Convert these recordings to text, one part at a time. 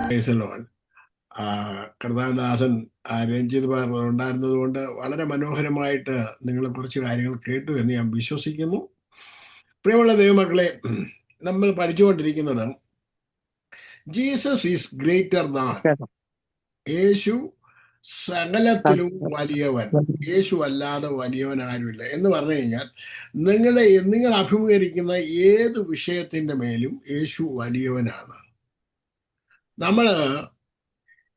Price the lord. കർത്താദാസൻ രഞ്ജിത് ബാബു ഉണ്ടായിരുന്നത് കൊണ്ട് വളരെ മനോഹരമായിട്ട് നിങ്ങൾ കുറച്ച് കാര്യങ്ങൾ കേട്ടു എന്ന് ഞാൻ വിശ്വസിക്കുന്നു. പ്രിയമുള്ള ദൈവമക്കളെ, നമ്മൾ പഠിച്ചുകൊണ്ടിരിക്കുന്നത് ജീസസ് ഈസ് ഗ്രേറ്റർ ദാൻ, യേശു സകലത്തിലും വലിയവൻ, യേശു അല്ലാതെ വലിയവൻ ആരുമില്ല എന്ന് പറഞ്ഞു കഴിഞ്ഞാൽ നിങ്ങൾ അഭിമുഖീകരിക്കുന്ന ഏത് വിഷയത്തിന്റെ മേലും യേശു വലിയവനാണ്. നമ്മൾ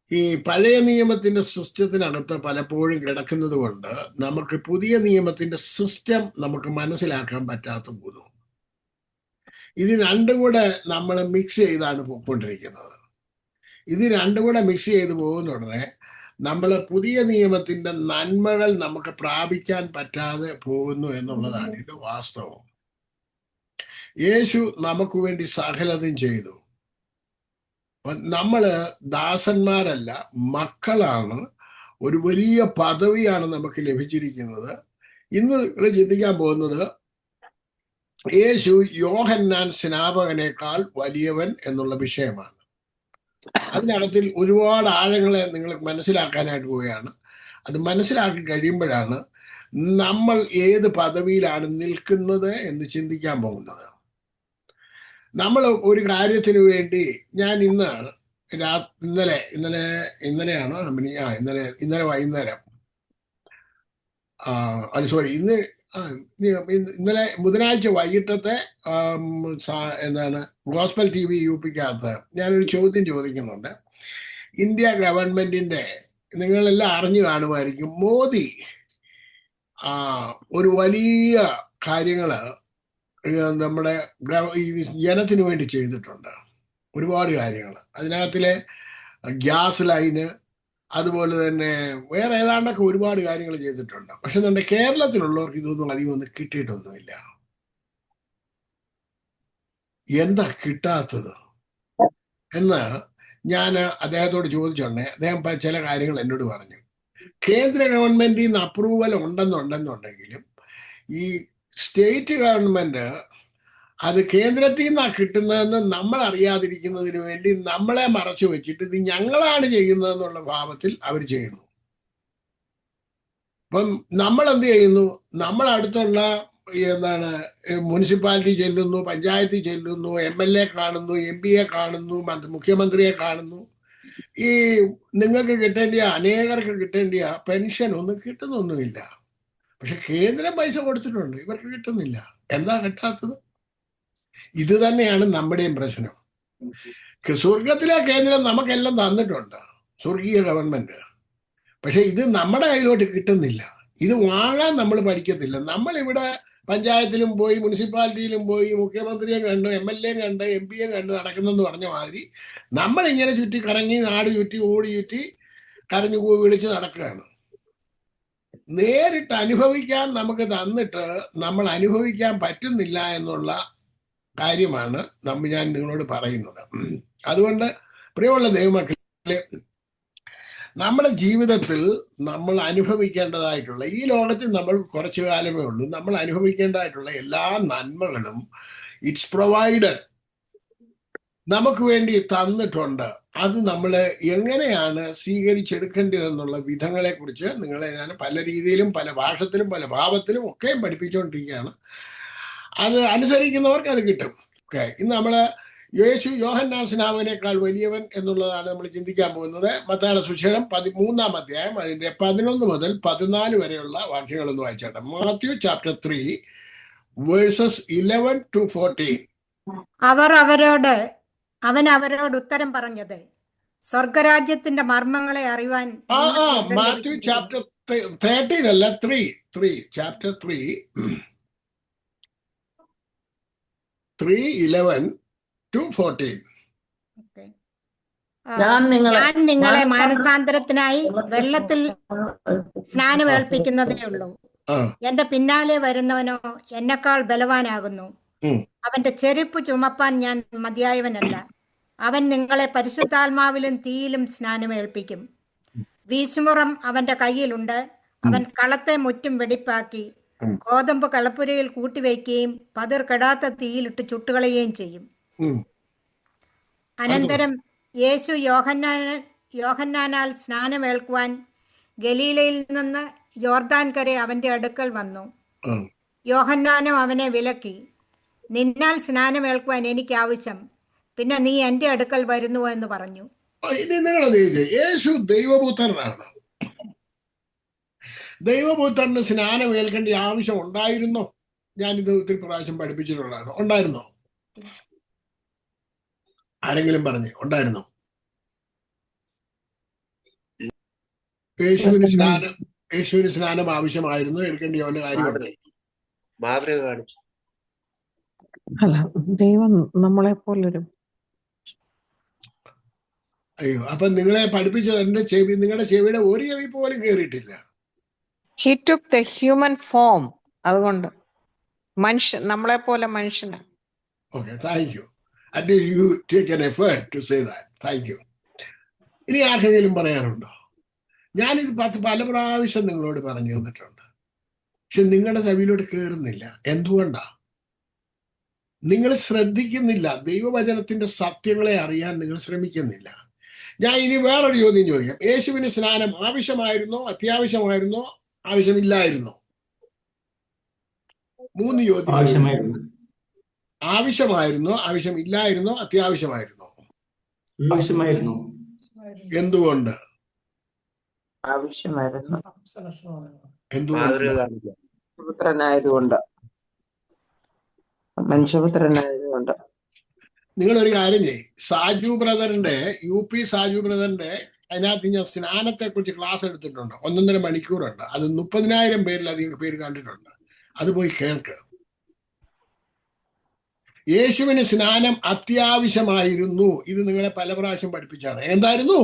ഈ പഴയ നിയമത്തിന്റെ സിസ്റ്റത്തിനകത്ത് പലപ്പോഴും കിടക്കുന്നത് കൊണ്ട് നമുക്ക് പുതിയ നിയമത്തിന്റെ സിസ്റ്റം നമുക്ക് മനസ്സിലാക്കാൻ പറ്റാത്ത പോകുന്നു. ഇത് രണ്ടും കൂടെ നമ്മൾ മിക്സ് ചെയ്താണ് പോയിക്കൊണ്ടിരിക്കുന്നത്. ഇത് രണ്ടും കൂടെ മിക്സ് ചെയ്ത് പോകുന്ന ഉടനെ നമ്മൾ പുതിയ നിയമത്തിന്റെ നന്മകൾ നമുക്ക് പ്രാപിക്കാൻ പറ്റാതെ പോകുന്നു എന്നുള്ളതാണ് ഇതിന്റെ വാസ്തവം. യേശു നമുക്ക് വേണ്ടി സകലതും ചെയ്തു. നമ്മള് ദാസന്മാരല്ല, മക്കളാണ്. ഒരു വലിയ പദവിയാണ് നമുക്ക് ലഭിച്ചിരിക്കുന്നത്. ഇന്ന് നിങ്ങൾ ചിന്തിക്കാൻ പോകുന്നത് യേശു യോഹന്നാൻ സ്നാപകനേക്കാൾ വലിയവൻ എന്നുള്ള വിഷയമാണ്. അതിനകത്തിൽ ഒരുപാട് ആഴങ്ങളെ നിങ്ങൾ മനസ്സിലാക്കാനായിട്ട് പോവുകയാണ്. അത് മനസ്സിലാക്കി കഴിയുമ്പോഴാണ് നമ്മൾ ഏത് പദവിയിലാണ് നിൽക്കുന്നത് എന്ന് ചിന്തിക്കാൻ പോകുന്നത്. നമ്മൾ ഒരു കാര്യത്തിന് വേണ്ടി ഞാൻ ഇന്നലെയാണോ ഇന്നലെ വൈകുന്നേരം ഇന്നലെ ബുധനാഴ്ച വൈകിട്ടത്തെ ഗോസ്പൽ TV UPക്കകത്ത് ഞാനൊരു ചോദ്യം ചോദിക്കുന്നുണ്ട്. ഇന്ത്യ ഗവൺമെന്റിന്റെ, നിങ്ങളെല്ലാം അറിഞ്ഞു കാണുമായിരിക്കും, മോദി ഒരു വലിയ കാര്യങ്ങള് നമ്മുടെ ജനത്തിന് വേണ്ടി ചെയ്തിട്ടുണ്ട്. ഒരുപാട് കാര്യങ്ങൾ അതിനകത്തിലെ ഗ്യാസ് ലൈന്, അതുപോലെ തന്നെ വേറെ ഏതാണ്ടൊക്കെ ഒരുപാട് കാര്യങ്ങൾ ചെയ്തിട്ടുണ്ട്. പക്ഷെ നമ്മുടെ കേരളത്തിലുള്ളവർക്ക് ഇതൊന്നും അധികം ഒന്നും കിട്ടിയിട്ടൊന്നുമില്ല. എന്താ കിട്ടാത്തത് എന്ന് ഞാൻ അദ്ദേഹത്തോട് ചോദിച്ചോണ്ടേ അദ്ദേഹം ചില കാര്യങ്ങൾ എന്നോട് പറഞ്ഞു. കേന്ദ്ര ഗവൺമെന്റിൽ നിന്ന് അപ്രൂവൽ ഉണ്ടെന്നുണ്ടെങ്കിലും ഈ സ്റ്റേറ്റ് ഗവൺമെന്റ് അത് കേന്ദ്രത്തിൽ നിന്നാണ് കിട്ടുന്നതെന്ന് നമ്മൾ അറിയാതിരിക്കുന്നതിന് വേണ്ടി നമ്മളെ മറച്ചു വെച്ചിട്ട് ഇത് ഞങ്ങളാണ് ചെയ്യുന്നതെന്നുള്ള ഭാവത്തിൽ അവർ ചെയ്യുന്നു. അപ്പം നമ്മൾ എന്ത് ചെയ്യുന്നു? നമ്മൾ അടുത്തുള്ള മുനിസിപ്പാലിറ്റി ചെല്ലുന്നു, പഞ്ചായത്തിൽ ചെല്ലുന്നു, MLA കാണുന്നു, MP കാണുന്നു, മുഖ്യമന്ത്രിയെ കാണുന്നു. ഈ നിങ്ങൾക്ക് അനേകർക്ക് കിട്ടേണ്ടിയ പെൻഷൻ ഒന്നും കിട്ടുന്നൊന്നുമില്ല. പക്ഷെ കേന്ദ്രം പൈസ കൊടുത്തിട്ടുണ്ട്, ഇവർക്ക് കിട്ടുന്നില്ല. എന്താ കിട്ടാത്തത്? ഇത് തന്നെയാണ് നമ്മുടെയും പ്രശ്നം. സ്വർഗത്തിലെ കേന്ദ്രം നമുക്കെല്ലാം തന്നിട്ടുണ്ട്, സ്വർഗീയ ഗവൺമെന്റ്. പക്ഷെ ഇത് നമ്മുടെ കയ്യിലോട്ട് കിട്ടുന്നില്ല. ഇത് വാങ്ങാൻ നമ്മൾ പഠിക്കത്തില്ല. നമ്മളിവിടെ പഞ്ചായത്തിലും പോയി, മുനിസിപ്പാലിറ്റിയിലും പോയി, മുഖ്യമന്ത്രിയെ കണ്ട്, MLA കണ്ട്, MP കണ്ട് നടക്കുന്നെന്ന് പറഞ്ഞ മാതിരി നമ്മളിങ്ങനെ ചുറ്റി കറങ്ങി, നാട് ചുറ്റി, ഓടി ചുറ്റി, കരഞ്ഞു വിളിച്ച് നടക്കുകയാണ്. നേരിട്ട് അനുഭവിക്കാൻ നമുക്ക് തന്നിട്ട് നമ്മൾ അനുഭവിക്കാൻ പറ്റുന്നില്ല എന്നുള്ള കാര്യമാണ് ഞാൻ നിങ്ങളോട് പറയുന്നത്. അതുകൊണ്ട് പ്രിയമുള്ള ദൈവമക്കളെ, നമ്മുടെ ജീവിതത്തിൽ നമ്മൾ അനുഭവിക്കേണ്ടതായിട്ടുള്ള, ഈ ലോകത്തിൽ നമ്മൾ കുറച്ചു കാലമേ ഉള്ളൂ, നമ്മൾ അനുഭവിക്കേണ്ടതായിട്ടുള്ള എല്ലാ നന്മകളും ഇറ്റ്സ് പ്രൊവൈഡഡ്, നമുക്ക് വേണ്ടി തന്നിട്ടുണ്ട്. അത് നമ്മൾ എങ്ങനെയാണ് സ്വീകരിച്ചെടുക്കേണ്ടതെന്നുള്ള വിധങ്ങളെ കുറിച്ച് നിങ്ങളെ ഞാൻ പല രീതിയിലും, പല ഭാഷത്തിലും, പല ഭാവത്തിലും ഒക്കെ പഠിപ്പിച്ചുകൊണ്ടിരിക്കുകയാണ്. അത് അനുസരിക്കുന്നവർക്ക് അത് കിട്ടും. ഓക്കെ, ഇന്ന് നമ്മൾ യേശു യോഹന്നാൻ സ്നാപകനേക്കാൾ വലിയവൻ എന്നുള്ളതാണ് നമ്മൾ ചിന്തിക്കാൻ പോകുന്നത്. മത്തായിയുടെ സുവിശേഷം 13-ാം അധ്യായം അതിന്റെ 11 മുതൽ 14 വരെയുള്ള വാക്യങ്ങളൊന്ന് വായിച്ചാട്ടെ. Matthew chapter 3 verses 11 to 14. അവൻ അവരോട് ഉത്തരം പറഞ്ഞത്, സ്വർഗരാജ്യത്തിന്റെ മർമ്മങ്ങളെ അറിവാൻ. മാത്യു ചാപ്റ്റർ 13 അല്ല, 3 ചാപ്റ്റർ 3:11 to 14. ഞാൻ നിങ്ങളെ മാനസാന്തരത്തിനായി വെള്ളത്തിൽ സ്നാനമേൽപ്പിക്കുന്നതേ ഉള്ളൂ. എന്റെ പിന്നാലെ വരുന്നവനോ എന്നെക്കാൾ ബലവാനാകുന്നു. അവന്റെ ചെരുപ്പ് ചുമപ്പാൻ ഞാൻ മതിയായവനല്ല. അവൻ നിങ്ങളെ പരിശുദ്ധാത്മാവിലും തീയിലും സ്നാനമേൽപ്പിക്കും. വീശുമുറം അവന്റെ കയ്യിലുണ്ട്. അവൻ കളത്തെ മുറ്റും വെടിപ്പാക്കി ഗോതമ്പ് കളപ്പുരയിൽ കൂട്ടിവയ്ക്കുകയും പതിർ കെടാത്ത തീയിലിട്ട് ചുട്ടുകളയുകയും ചെയ്യും. അനന്തരം യേശു യോഹന്നാനാൽ സ്നാനമേൽക്കുവാൻ ഗലീലയിൽ നിന്ന് യോർദാൻ കരെ അവന്റെ അടുക്കൽ വന്നു. യോഹന്നാനോ അവനെ വിലക്കി, നിന്നാൽ സ്നാനമേൽക്കുവാൻ എനിക്ക് ആവശ്യം, പിന്നെ നീ എന്റെ അടുക്കൽ വരുന്നു എന്ന് പറഞ്ഞു. ഇനി നിങ്ങളത് യേശു ദൈവപുത്രനാണ്. ദൈവപുത്രന് സ്നാനം ഏൽക്കേണ്ട ആവശ്യം ഉണ്ടായിരുന്നോ? ഞാനിത് ഒത്തിരി പ്രാവശ്യം പഠിപ്പിച്ചിട്ടുള്ളതാണ്. ഉണ്ടായിരുന്നോ? ആരെങ്കിലും പറഞ്ഞു ഉണ്ടായിരുന്നോ? യേശുവിന് സ്നാനം ആവശ്യമായിരുന്നു, ഏൽക്കേണ്ടി അവന്റെ കാര്യമുണ്ട്. അല്ല, ദൈവം നമ്മളെ പോലൊരു അയ്യോ, അപ്പൊ നിങ്ങളെ പഠിപ്പിച്ചത് എന്റെ ചെവി, നിങ്ങളുടെ ചെവിയുടെ ഒരു ചെവി പോലും കേറിയിട്ടില്ല. he took the human form. അതുകൊണ്ട് മനുഷ്യൻ, നമ്മളെ പോലെ മനുഷ്യന്. Okay, thank you. At you take an effort to say that. Thank you. ഇനി ആർക്കെങ്കിലും പറയാനുണ്ടോ? ഞാനിത് പല പ്രാവശ്യം നിങ്ങളോട് പറഞ്ഞു തന്നിട്ടുണ്ട്, പക്ഷെ നിങ്ങളുടെ ചെവിയിലോട്ട് കയറുന്നില്ല. എന്തുകൊണ്ടാ? നിങ്ങൾ ശ്രദ്ധിക്കുന്നില്ല. ദൈവവചനത്തിന്റെ സത്യങ്ങളെ അറിയാൻ നിങ്ങൾ ശ്രമിക്കുന്നില്ല. ഞാൻ ഇനി വേറൊരു ചോദ്യം ചോദിക്കാം. യേശുവിന് സ്നാനം ആവശ്യമായിരുന്നോ, അത്യാവശ്യമായിരുന്നോ, ആവശ്യമില്ലായിരുന്നോ? 3 ചോദ്യം. ആവശ്യമായിരുന്നോ, ആവശ്യമില്ലായിരുന്നോ, അത്യാവശ്യമായിരുന്നോ? ആവശ്യമായിരുന്നു. എന്തുകൊണ്ട്? ആവശ്യമായിരുന്നു. എന്തുകൊണ്ട്? പുത്രനായതുകൊണ്ട്, മനുഷ്യപുത്രനായതുകൊണ്ട്. നിങ്ങളൊരു കാര്യം ചെയ്യും, സാജു ബ്രദറിന്റെ UP സാജു ബ്രദറിന്റെ അതിനകത്ത് ഞാൻ സ്നാനത്തെ കുറിച്ച് ക്ലാസ് എടുത്തിട്ടുണ്ട്. 1.5 മണിക്കൂറുണ്ട്. അത് 30,000 പേരിലധികം പേര് കണ്ടിട്ടുണ്ട്. അത് പോയി കേൾക്ക്. യേശുവിന് സ്നാനം അത്യാവശ്യമായിരുന്നു. ഇത് നിങ്ങളെ പല പ്രാവശ്യം പഠിപ്പിച്ചാണ്. എന്തായിരുന്നു?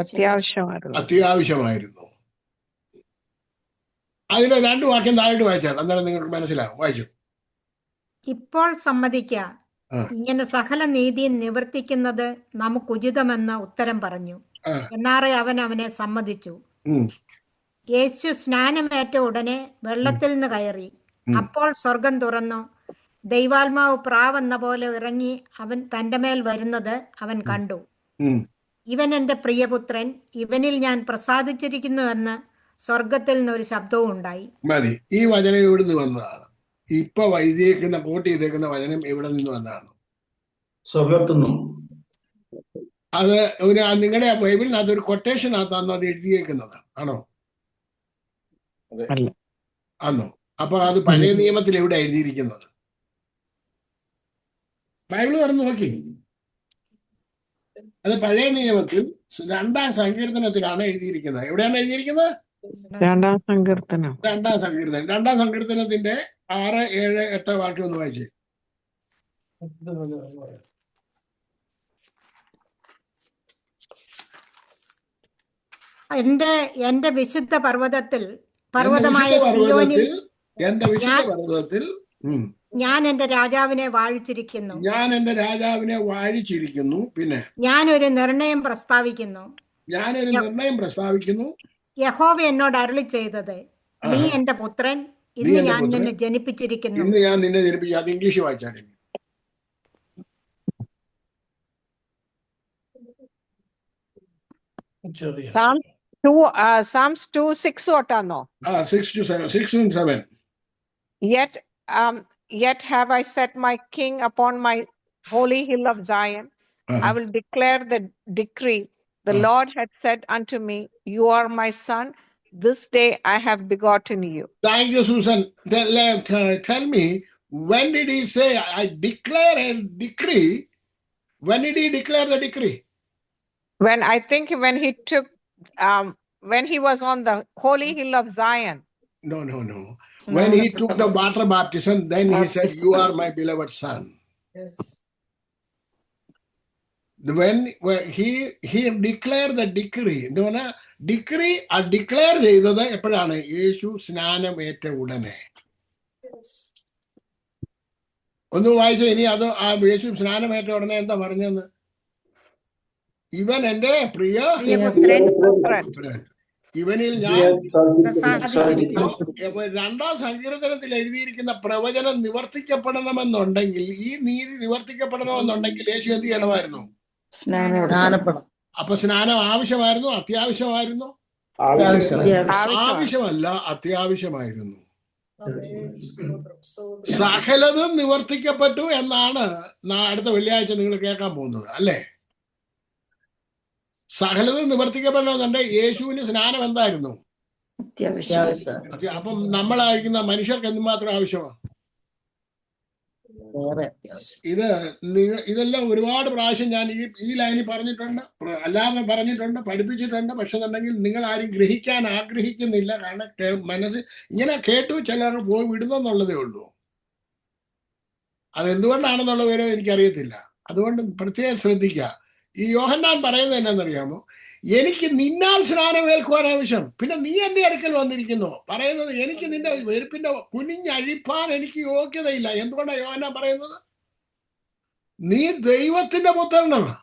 അത്യാവശ്യമായിരുന്നു. അതിന് 2 വാക്യം താഴോട്ട് വായിച്ചാണ്, അന്നേരം നിങ്ങൾക്ക് മനസ്സിലാവും. വായിച്ചു. ഇപ്പോൾ സമ്മതിക്ക, ഇങ്ങനെ സകല നീതിയും നിവർത്തിക്കുന്നത് നമുക്കുചിതമെന്ന് ഉത്തരം പറഞ്ഞു. എന്നാറെ അവനെ സമ്മതിച്ചു. യേശു സ്നാനമേറ്റ ഉടനെ വെള്ളത്തിൽ നിന്ന് കയറി. അപ്പോൾ സ്വർഗം തുറന്നു. ദൈവാത്മാവ് പ്രാവെന്ന പോലെ ഇറങ്ങി അവൻ തന്റെ മേൽ വരുന്നത് അവൻ കണ്ടു. ഇവൻ എന്റെ പ്രിയപുത്രൻ, ഇവനിൽ ഞാൻ പ്രസാദിച്ചിരിക്കുന്നു എന്ന് സ്വർഗത്തിൽ നിന്ന് ഒരു ശബ്ദവും ഉണ്ടായി. മതി. ഈ വചനം എവിടെ നിന്ന് വന്നതാണ്? ഇപ്പൊ വൈദിയേക്കുന്ന കോട്ട് ചെയ്തേക്കുന്ന വചനം എവിടെ നിന്ന് വന്നതാണ്? സ്വർഗത്തുനിന്നും. അത് നിങ്ങളുടെ ബൈബിളിനകത്ത് ഒരു കൊട്ടേഷനകത്താണോ അത് എഴുതിയേക്കുന്നത്? ആണോ? ആണോ? അപ്പൊ അത് പഴയ നിയമത്തിൽ എവിടെ എഴുതിയിരിക്കുന്നത്? ബൈബിൾ തുറന്ന് നോക്കി. അത് പഴയ നിയമത്തിൽ 2-ാം സങ്കീർത്തനത്തിലാണ് എഴുതിയിരിക്കുന്നത്. എവിടെയാണ് എഴുതിയിരിക്കുന്നത്? 2-ാം സങ്കീർത്തനം. 2-ാം സങ്കീർത്തനം. 2-ാം സങ്കീർത്തനത്തിന്റെ 6, 7, 8 വാക്യം ഒന്ന് വായിച്ചേ. എന്റെ വിശുദ്ധ പർവ്വതമായ സിയോനിൽ ഞാൻ എന്റെ രാജാവിനെ വാഴിച്ചിരിക്കുന്നു. പിന്നെ ഞാനൊരു നിർണയം പ്രസ്താവിക്കുന്നു. യഹോവ എന്നോട് അരുളി ചെയ്തത്, നീ എന്റെ പുത്രൻ, ഇന്ന് ഞാൻ നിന്നെ ജനിപ്പിച്ചിരിക്കുന്നു. അത് ഇംഗ്ലീഷ് വായിച്ചാൽ. Psalms 2:6 തൊട്ടാണോ? 6 and 7. Yet have I set my king upon my holy hill of Zion. I will declare the decree. The Lord had said unto me, you are my son. This day I have begotten you. Thank you, Susan. Tell me, when did he say, I declare a decree? When did he declare the decree? When he was on the holy hill of Zion. No. When he took the water baptism, then he said, you are my beloved son. Yes. When he declared the decree. Decree declare ചെയ്തത് എപ്പോഴാണ്? യേശു സ്നാനമേറ്റ ഉടനെ. ഒന്ന് വായിച്ച. ഇനി അത് ആ യേശു സ്നാനമേറ്റ ഉടനെ എന്താ പറഞ്ഞെന്ന്? ഇവൻ എന്റെ പ്രിയപുത്രൻ, ഇവനിൽ ഞാൻ. 2-ാം സങ്കീർത്തനത്തിൽ എഴുതിയിരിക്കുന്ന പ്രവചനം നിവർത്തിക്കപ്പെടണമെന്നുണ്ടെങ്കിൽ, ഈ നീതി നിവർത്തിക്കപ്പെടണമെന്നുണ്ടെങ്കിൽ യേശു എന്ത് ചെയ്യണമായിരുന്നു? സ്നാനപ്പെടണം. അപ്പൊ സ്നാനം ആവശ്യമായിരുന്നു, അത്യാവശ്യമായിരുന്നു? ആവശ്യമല്ല, അത്യാവശ്യമായിരുന്നു. സകലതും നിവർത്തിക്കപ്പെട്ടു എന്നാണ് അടുത്ത വെള്ളിയാഴ്ച നിങ്ങൾ കേൾക്കാൻ പോകുന്നത്, അല്ലേ? സകലതും നിവർത്തിക്കപ്പെടണമെന്നുണ്ട്. യേശുവിന് സ്നാനം എന്തായിരുന്നു? അപ്പം നമ്മളായിരിക്കുന്ന മനുഷ്യർക്ക് എന്തുമാത്രം ആവശ്യമാണ്? ഇതെല്ലാം ഒരുപാട് പ്രാവശ്യം ഞാൻ ഈ ലൈനിൽ പറഞ്ഞിട്ടുണ്ട്, അല്ലാതെ പറഞ്ഞിട്ടുണ്ട്, പഠിപ്പിച്ചിട്ടുണ്ട്. പക്ഷെ എന്നുണ്ടെങ്കിൽ നിങ്ങൾ ആരും ഗ്രഹിക്കാൻ ആഗ്രഹിക്കുന്നില്ല. കാരണം മനസ്സ് ഇങ്ങനെ കേട്ടു ചിലർ പോയി വിടുന്നെന്നുള്ളതേ ഉള്ളൂ. അതെന്തുകൊണ്ടാണെന്നുള്ള വിവരം എനിക്കറിയത്തില്ല. അതുകൊണ്ട് പ്രത്യേകം ശ്രദ്ധിക്കുക. ഈ യോഹന്നാൻ പറയുന്നത് എന്നാണെന്നറിയാമോ? എനിക്ക് നിന്നാൽ സ്നാനം ഏൽക്കുവാൻ ആവശ്യം, പിന്നെ നീ എന്റെ അടുക്കൽ വന്നിരിക്കുന്നു. പറയുന്നത് എനിക്ക് നിന്റെ വെറുപ്പിന്റെ കുനിഞ്ഞഴിപ്പാൻ എനിക്ക് യോഗ്യതയില്ല. എന്തുകൊണ്ടാണ് യോഹന്നാൻ പറയുന്നത്? നീ ദൈവത്തിന്റെ പുത്രനാണ്,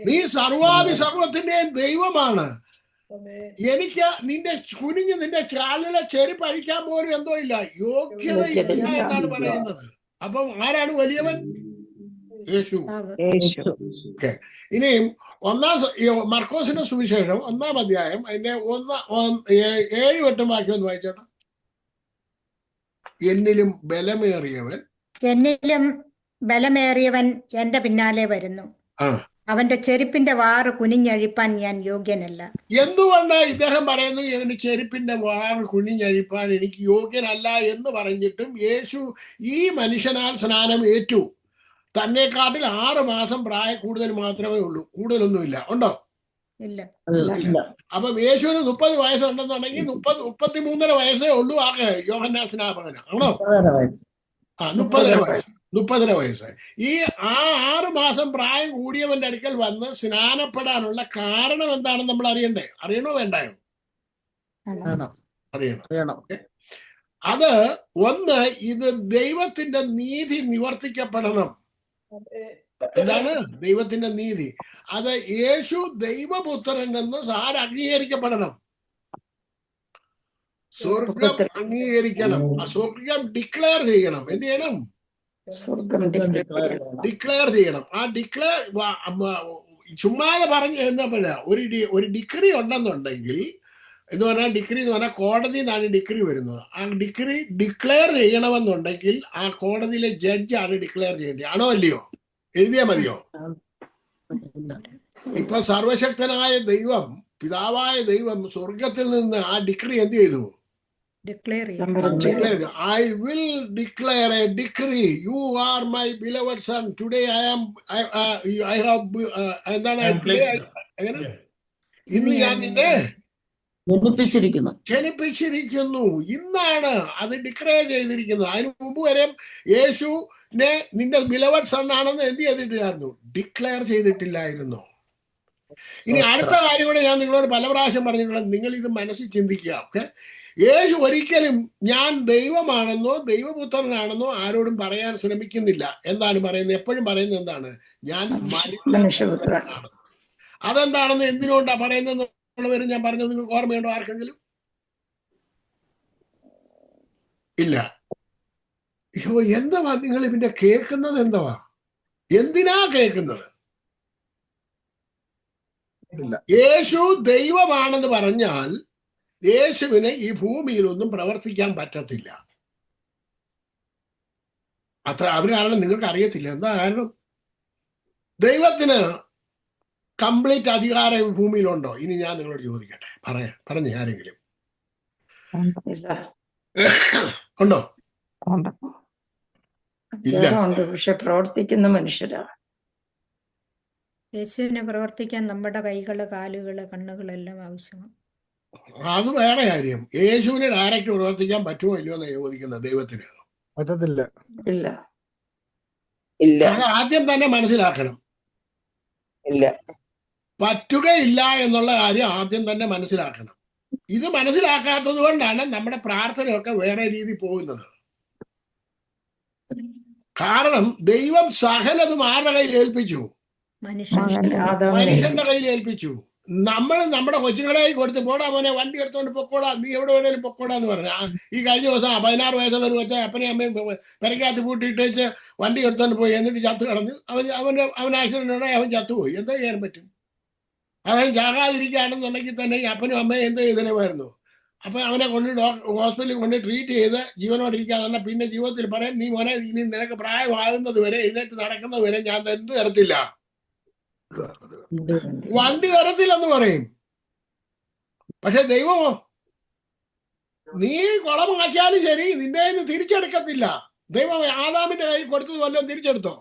നീ സർവാദി സർവത്തിന്റെയും ദൈവമാണ്. എനിക്ക് നിന്റെ കുനിഞ്ഞ് നിന്റെ കാലിലെ ചെരുപ്പ് അഴിക്കാൻ പോലും എന്തോ ഇല്ല, യോഗ്യതയില്ല എന്നാണ് പറയുന്നത്. അപ്പം ആരാണ് വലിയവൻ? യേശു. ഇനിയും മർക്കോസിന്റെ സുവിശേഷം 1-ാം അധ്യായം അതിന്റെ 7-8 വാക്യം ഒന്ന് വായിച്ചോട്ടെ. എന്നിലും ബലമേറിയവൻ എന്റെ പിന്നാലെ വരുന്നു, അവന്റെ ചെരുപ്പിന്റെ വാറ് കുനിഞ്ഞഴിപ്പാൻ ഞാൻ യോഗ്യനല്ല. എന്തുകൊണ്ട് ഇദ്ദേഹം പറയുന്നു ഇവന്റെ ചെരുപ്പിന്റെ വാറ് കുനിഞ്ഞഴിപ്പാൻ എനിക്ക് യോഗ്യനല്ല എന്ന് പറഞ്ഞിട്ടും യേശു ഈ മനുഷ്യനാൽ സ്നാനം ഏറ്റു? തന്നെക്കാട്ടിൽ 6 മാസം കൂടുതൽ മാത്രമേ ഉള്ളൂ, കൂടുതലൊന്നുമില്ല. ഉണ്ടോ? ഇല്ല. അപ്പം യേശുവിന് 30 വയസ്സുണ്ടെന്നുണ്ടെങ്കിൽ 33.5 വയസ്സേ ഉള്ളൂ ആകെ യോഹന്നാൻ സ്നാപകന്. ആണോ? 30 വയസ്സ്. ഈ 6 മാസം പ്രായം കൂടിയവന്റെ അടുക്കൽ വന്ന് സ്നാനപ്പെടാനുള്ള കാരണം എന്താണെന്ന് നമ്മൾ അറിയണ്ടേ? അറിയണോ വേണ്ടായോ? അറിയണം. അത് ഒന്ന്, ഇത് ദൈവത്തിന്റെ നീതി നിവർത്തിക്കപ്പെടണം. എന്താണ് ദൈവത്തിന്റെ നീതി? അത് യേശു ദൈവപുത്രൻ എന്ന് അംഗീകരിക്കപ്പെടണം. സ്വർഗം അംഗീകരിക്കണം, സ്വർഗം ഡിക്ലെയർ ചെയ്യണം. എന്ത് ചെയ്യണം? ഡിക്ലെയർ ചെയ്യണം. ആ ഡിക്ലെയർ ചുമ്മാതെ പറഞ്ഞു എന്നപ്പോഴ ഒരു ഡിഗ്രി ഉണ്ടെന്നുണ്ടെങ്കിൽ എന്ന് പറഞ്ഞാൽ, ഡിഗ്രി എന്ന് പറഞ്ഞാൽ കോടതിയിൽ നിന്നാണ് ഡിഗ്രി വരുന്നത്. ആ ഡിഗ്രി ഡിക്ലെയർ ചെയ്യണമെന്നുണ്ടെങ്കിൽ ആ കോടതിയിലെ ജഡ്ജാണ് ഡിക്ലെയർ ചെയ്യേണ്ടത്. ആണോ അല്ലയോ? എഴുതിയാ മതിയോ? ഇപ്പൊ സർവശക്തനായ ദൈവം, പിതാവായ ദൈവം സ്വർഗത്തിൽ നിന്ന് ആ ഡിഗ്രി എന്ത് ചെയ്തു? ഡിക്ലെയർ ചെയ്തു. I will declare a decree. You are my beloved son. Today I have ഇന്ന് ഞാൻ നിന്നെ ജനിപ്പിച്ചിരിക്കുന്നു. ഇന്നാണ് അത് ഡിക്ലെയർ ചെയ്തിരിക്കുന്നത്. അതിനു മുമ്പ് വരെ യേശുവിനെ നിന്റെ ബിലവഡ് സൺ ആണെന്ന് എന്ത് ചെയ്തിട്ടില്ലായിരുന്നു? ഡിക്ലെയർ ചെയ്തിട്ടില്ലായിരുന്നു. ഇനി അടുത്ത കാര്യം കൂടെ ഞാൻ നിങ്ങളോട് പല പ്രാവശ്യം പറഞ്ഞിട്ടുള്ളത്, നിങ്ങൾ ഇത് മനസ്സിൽ ചിന്തിക്കുക. ഓക്കെ, യേശു ഒരിക്കലും ഞാൻ ദൈവമാണെന്നോ ദൈവപുത്രനാണെന്നോ ആരോടും പറയാൻ ശ്രമിക്കുന്നില്ല. എന്താണ് പറയുന്നത്? എപ്പോഴും പറയുന്നത് എന്താണ്? ഞാൻ മനുഷ്യപുത്രനാണ്. അതെന്താണെന്ന് എന്തിനുകൊണ്ടാ പറയുന്നത് വരും ഞാൻ പറഞ്ഞത് നിങ്ങൾക്ക് ഓർമ്മയുണ്ടോ ആർക്കെങ്കിലും? ഇല്ല. എന്തുവാ നിങ്ങൾ ഇതിന്റെ കേൾക്കുന്നത്? എന്തുവാ, എന്തിനാ കേൾക്കുന്നത്? യേശു ദൈവമാണെന്ന് പറഞ്ഞാൽ യേശുവിന് ഈ ഭൂമിയിലൊന്നും പ്രവർത്തിക്കാൻ പറ്റത്തില്ല. അത് കാരണം നിങ്ങൾക്ക് അറിയത്തില്ല. എന്താ കാരണം? ദൈവത്തിന് കംപ്ലീറ്റ് അധികാരം ഭൂമിയിലുണ്ടോ? ഇനി ഞാൻ നിങ്ങളോട് ചോദിക്കട്ടെ, പറഞ്ഞു ആരെങ്കിലും ഉണ്ടോ? ഇല്ല. പക്ഷെ പ്രവർത്തിക്കുന്ന മനുഷ്യരാ. യേശുവിനെ പ്രവർത്തിക്കാൻ നമ്മുടെ കൈകള്, കാലുകള്, കണ്ണുകളെല്ലാം ആവശ്യമാണ്. അത് വേറെ കാര്യം. യേശുവിനെ ഡയറക്റ്റ് പ്രവർത്തിക്കാൻ പറ്റുമോ ഇല്ലയോ എന്ന് ചോദിക്കുന്നത് ദൈവത്തിന് പറ്റത്തില്ല. അത് ആദ്യം തന്നെ മനസ്സിലാക്കണം. പറ്റുകയില്ല എന്നുള്ള കാര്യം ആദ്യം തന്നെ മനസ്സിലാക്കണം. ഇത് മനസ്സിലാക്കാത്തത് കൊണ്ടാണ് നമ്മുടെ പ്രാർത്ഥനയൊക്കെ വേറെ രീതി പോകുന്നത്. കാരണം ദൈവം സകലതും ആരുടെ കയ്യിൽ ഏൽപ്പിച്ചു? മനുഷ്യന്റെ കയ്യിൽ ഏൽപ്പിച്ചു. നമ്മൾ നമ്മുടെ കൊച്ചുങ്ങളെ കൊടുത്ത് പോടാ മോനെ വണ്ടി എടുത്തോണ്ട് പൊക്കോടാ, നീ എവിടെ വേണേലും പൊക്കോടാന്ന് പറഞ്ഞു. ഈ കഴിഞ്ഞ ദിവസം 16 വയസ്സുള്ള ഒരു കൊച്ച അപ്പനെയും അമ്മയും പെരക്കകത്ത് പൂട്ടിയിട്ടേച്ച് വണ്ടി എടുത്തോണ്ട് പോയി, എന്നിട്ട് ചത്തു കിടന്നു. അവൻ ആക്സിഡന്റ് ഉണ്ടായി, അവൻ ചത്തുപോയി. എന്താ ചെയ്യാൻ പറ്റും? അവൻ ചാകാതിരിക്കുകയാണെന്നുണ്ടെങ്കിൽ തന്നെ ഈ അപ്പനും അമ്മയും എന്ത് ചെയ്തേനുമായിരുന്നു? അപ്പൊ അവനെ കൊണ്ട് ഹോസ്പിറ്റലിൽ കൊണ്ട് ട്രീറ്റ് ചെയ്ത് ജീവനോടിരിക്കാതെ പിന്നെ ജീവിതത്തിൽ പറയും, നീ മോനെ ഇനി നിനക്ക് പ്രായമാകുന്നത് വരെ, എഴുന്നേറ്റ് നടക്കുന്നത് വരെ ഞാൻ എന്ത് തരത്തില്ല, വണ്ടി തരത്തില്ലെന്ന് പറയും. പക്ഷെ ദൈവമോ, നീ കുളമാക്കിയാലും ശരി, നിന്റെ കയ്യിൽ നിന്ന് തിരിച്ചെടുക്കത്തില്ല. ദൈവം ആദാമിന്റെ കയ്യിൽ കൊടുത്തത് വല്ലതും തിരിച്ചെടുത്തോ?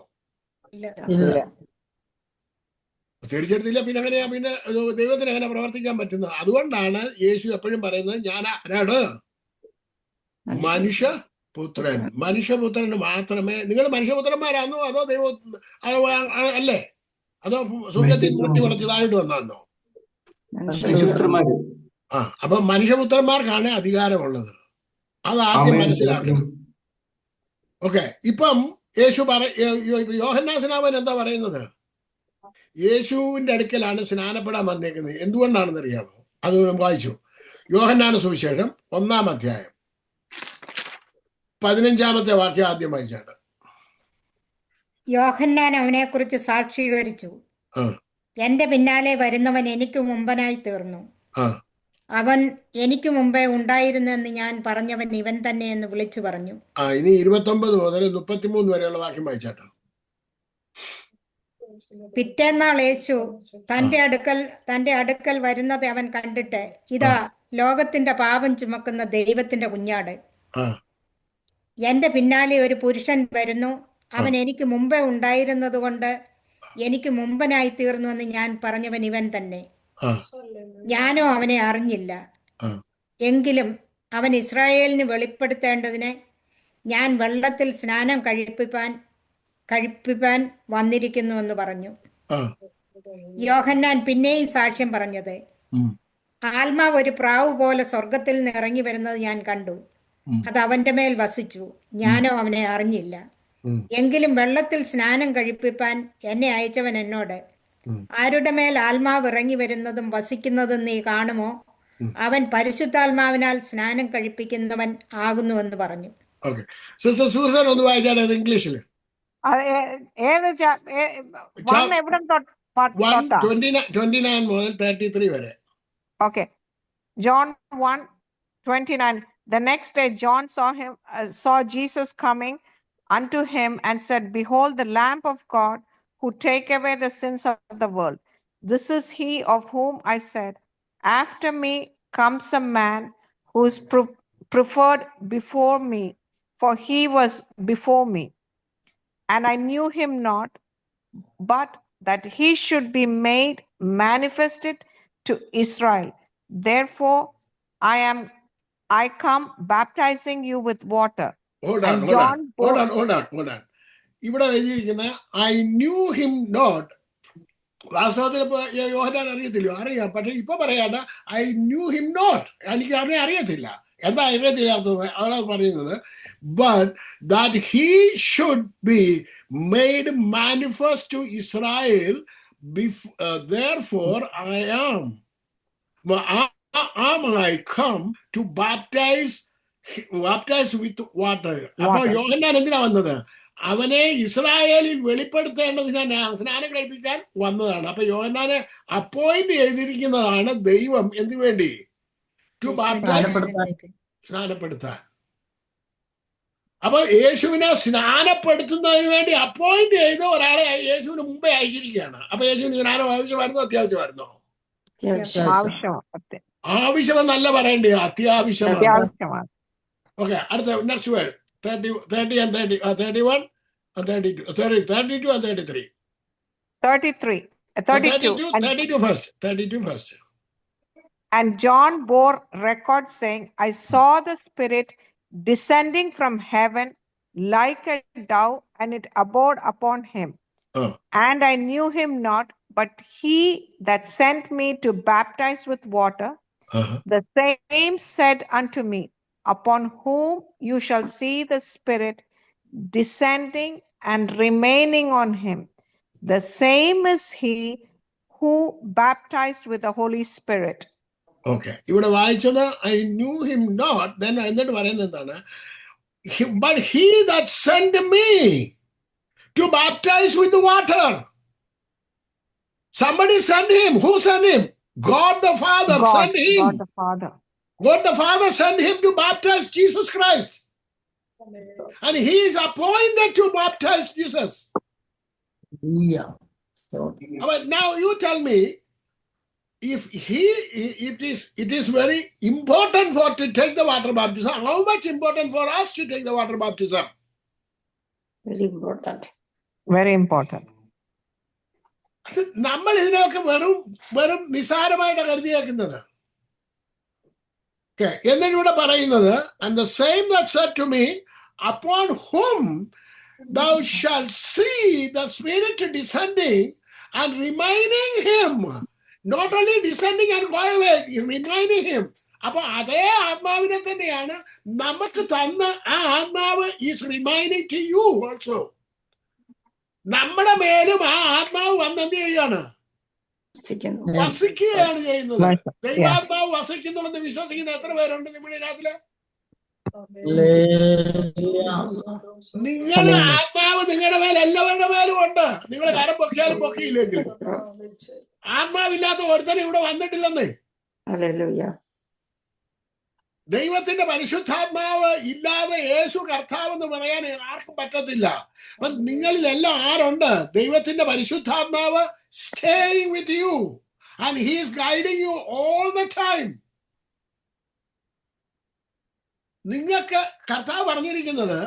തിരിച്ചെടുത്തില്ല. പിന്നെ എങ്ങനെയാ പിന്നെ ദൈവത്തിന് എങ്ങനെ പ്രവർത്തിക്കാൻ പറ്റുന്നത്? അതുകൊണ്ടാണ് യേശു എപ്പോഴും പറയുന്നത്, ഞാൻ ആരാണ്? മനുഷ്യപുത്രൻ. മനുഷ്യപുത്രന് മാത്രമേ. നിങ്ങൾ മനുഷ്യപുത്രന്മാരാണോ അതോ ദൈവം അല്ലേ? അതോ സ്വർഗത്തിൽ കൂട്ടി വളച്ച് താഴോട്ട് വന്നാന്നോ? അപ്പൊ മനുഷ്യപുത്രന്മാർക്കാണ് അധികാരമുള്ളത്. അത് ആദ്യം മനസ്സിലാക്കണം. ഓക്കെ. ഇപ്പം യേശു യോഹന്നാൻ സ്നാപകൻ എന്താ പറയുന്നത്? യേശുവിന്റെ അടുക്കലാണ് സ്നാനപ്പെടാൻ വന്നേക്കുന്നത്. എന്തുകൊണ്ടാണെന്ന് അറിയാമോ? അത് വായിച്ചു. യോഹന്നാന സുവിശേഷം 1-ാം അധ്യായം 15-ാമത്തെ വാക്യം ആദ്യം വായിച്ചാണ്. യോഹന്നാൻ അവനെ കുറിച്ച് സാക്ഷീകരിച്ചു, എന്റെ പിന്നാലെ വരുന്നവൻ എനിക്ക് മുമ്പനായി തീർന്നു, അവൻ എനിക്ക് മുമ്പേ ഉണ്ടായിരുന്നെന്ന് ഞാൻ പറഞ്ഞവൻ ഇവൻ തന്നെ എന്ന് വിളിച്ചു പറഞ്ഞു. ഇനി 29 മുതൽ 33 വരെയുള്ള വാക്യം വായിച്ചാട്ടോ. പിറ്റേന്നാൾ യേശു തന്റെ അടുക്കൽ വരുന്നത് അവൻ കണ്ടിട്ട്, ഇതാ ലോകത്തിന്റെ പാപം ചുമക്കുന്ന ദൈവത്തിന്റെ കുഞ്ഞാട്, എന്റെ പിന്നാലെ ഒരു പുരുഷൻ വരുന്നു, അവൻ എനിക്ക് മുമ്പേ ഉണ്ടായിരുന്നത് കൊണ്ട് എനിക്ക് മുമ്പനായി തീർന്നു എന്ന് ഞാൻ പറഞ്ഞവൻ ഇവൻ തന്നെ. ഞാനോ അവനെ അറിഞ്ഞില്ല, എങ്കിലും അവൻ ഇസ്രായേലിന് വെളിപ്പെടുത്തേണ്ടതിന് ഞാൻ വെള്ളത്തിൽ സ്നാനം കഴിപ്പിപ്പാൻ വന്നിരിക്കുന്നു എന്ന് പറഞ്ഞു. യോഹന്നാൻ പിന്നെയും സാക്ഷ്യം പറഞ്ഞത്, ആത്മാവ് ഒരു പ്രാവ് പോലെ സ്വർഗത്തിൽ നിന്ന് ഇറങ്ങി വരുന്നത് ഞാൻ കണ്ടു, അത് അവന്റെ മേൽ വസിച്ചു, ഞാനോ അവനെ അറിഞ്ഞില്ല, എങ്കിലും വെള്ളത്തിൽ സ്നാനം കഴിപ്പിപ്പാൻ എന്നെ അയച്ചവൻ എന്നോട്, ആരുടെ മേൽ ആത്മാവ് ഇറങ്ങി വരുന്നതും വസിക്കുന്നതും നീ കാണുമോ, അവൻ പരിശുദ്ധാത്മാവിനാൽ സ്നാനം കഴിപ്പിക്കുന്നവൻ ആകുന്നുവെന്ന് പറഞ്ഞു. ഇംഗ്ലീഷിൽ 29 മുതൽ 33 വരെ. Okay. John 1:29. The next day John saw Jesus coming unto him and said, behold, the Lamb of God who take away the sins of the world. This is he of whom I said, after me comes a man who is preferred before me, for he was before me. And I knew him not, but that he should be made manifested to Israel. Therefore I come baptizing you with water. Hold on. ഇവിടെ എഴുതിയിരിക്കുന്ന I knew him not. വാസ്തവത്തിൽ യോഹന്നാൻ അറിയാം. പക്ഷെ ഇപ്പൊ പറയാണ് I knew him not, എനിക്ക് അവനെ അറിയത്തില്ല. എന്താ അറിയത്തില്ലാത്തത്? അവിടെ പറയുന്നത്, but that he should be made manifest to Israel, therefore I come to baptize with water. അപ്പൊ യോഹന്നാൻ എന്തിനാ വന്നത്? അവനെ ഇസ്രായേലിൽ വെളിപ്പെടുത്തേണ്ടതിനാണ്, സ്നാനം കഴിപ്പിക്കാൻ വന്നതാണ്. അപ്പൊ യോഹന്നാനെ അപ്പോയിന്റ് ചെയ്തിരിക്കുന്നതാണ് ദൈവം. എന്തിനു വേണ്ടി? ടു ബാപ്റ്റൈസ്, സ്നാനപ്പെടുത്താൻ. അപ്പൊ യേശുവിനെ സ്നാനപ്പെടുത്തുന്നതിന് വേണ്ടി അപ്പോയിന്റ് ചെയ്ത ഒരാളെ യേശുവിന് മുമ്പേ അയച്ചിരിക്കുകയാണ്. അപ്പൊ യേശുവിന് സ്നാനം ആവശ്യമായിരുന്നോ അത്യാവശ്യമായിരുന്നോ? ആവശ്യമെന്നല്ല പറയണ്ടേ, അത്യാവശ്യമാണ്. ഓക്കെ, അടുത്ത next word 30 and 31 and 32 and 33. 32 first. And John bore record saying, I saw the Spirit descending from heaven like a dove, and it abode upon him. And I knew him not, but he that sent me to baptize with water, the same said unto me, upon whom you shall see the Spirit descending and remaining on him, the same is he who baptized with the Holy Spirit. Okay, ഇവിടെ വായിച്ചത് I knew him not, then എന്നിട്ട് പറയുന്നത് എന്താണ്? But he that sent me to baptize with the water. Somebody sent him. Who sent him? God the Father sent him. God the Father. God the Father sent him to baptize Jesus Christ. And he is appointed to baptize Jesus. Hallelujah. But now you tell me, if it is very important for to take the water baptism, how much important for us to take the water baptism? Very important. Very important. അത് നമ്മൾ ഇതിനെയൊക്കെ വെറും നിസാരമായിട്ട് കരുതിയേക്കുന്നത്. എന്നിട്ട് ഇവിടെ പറയുന്നത്, and the same that said to me, upon whom thou shalt see the Spirit descending and reminding him, not only descending and going away, reminding him. അപ്പൊ അതേ ആത്മാവിനെ തന്നെയാണ് നമുക്ക് തന്ന ആ ആത്മാവ് is reminding to you also. നമ്മുടെ മേലും ആ ആത്മാവ് വന്ന് എന്ത് ചെയ്യാണ്? വസിക്കുകയാണ് ചെയ്യുന്നത്. ദൈവാത്മാവ് വസിക്കുന്നുവെന്ന് വിശ്വസിക്കുന്ന എത്ര പേരുണ്ട് നമ്മുടെ ഇതിനകത്തില്? നിങ്ങളുടെ ആത്മാവ് നിങ്ങളുടെ മേൽ എല്ലാവരുടെ മേലും ഉണ്ട്. നിങ്ങൾ കരം പൊക്കിയാലും പൊക്കിയില്ലെങ്കിലും ആത്മാവില്ലാത്ത ഒരുത്തനും ഇവിടെ വന്നിട്ടില്ലെന്നേ. ദൈവത്തിന്റെ പരിശുദ്ധാത്മാവ് ഇല്ലാതെ യേശു കർത്താവെന്ന് പറയാൻ ആർക്കും പറ്റത്തില്ല. അപ്പൊ നിങ്ങളിലെല്ലാം ആരുണ്ട്? ദൈവത്തിന്റെ പരിശുദ്ധാത്മാവ് staying with you and he is guiding you all the time. നിങ്ങൾക്ക് കർത്താവ് പറഞ്ഞിരിക്കുന്നത്,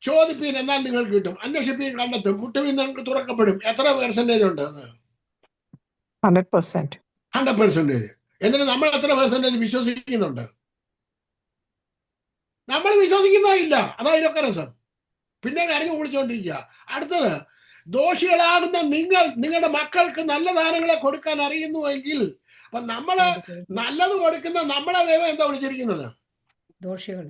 ചോദിപ്പീൻ എന്നാൽ നിങ്ങൾക്ക് കിട്ടും, അന്വേഷിപ്പീൻ കണ്ടെത്തും, മുട്ടുവീൻ നിങ്ങൾക്ക് തുറക്കപ്പെടും. എത്ര പെർസെന്റേജ് ഉണ്ട്? 100%. 100%. എന്നിട്ട് നമ്മൾ എത്ര പെർസെന്റേജ് വിശ്വസിക്കുന്നുണ്ട്? നമ്മൾ വിശ്വസിക്കുന്നതില്ല. അതായതൊക്കെ രസം. പിന്നെ കരഞ്ഞു വിളിച്ചോണ്ടിരിക്കുക. അടുത്തത്, ദോഷികളാകുന്ന നിങ്ങളുടെ മക്കൾക്ക് നല്ല ദാനങ്ങളെ കൊടുക്കാൻ അറിയുന്നുവെങ്കിൽ, അപ്പൊ നമ്മള് നല്ലത് കൊടുക്കുന്ന നമ്മളെ ദൈവം എന്താ വിളിച്ചിരിക്കുന്നത്? ദോഷികൾ.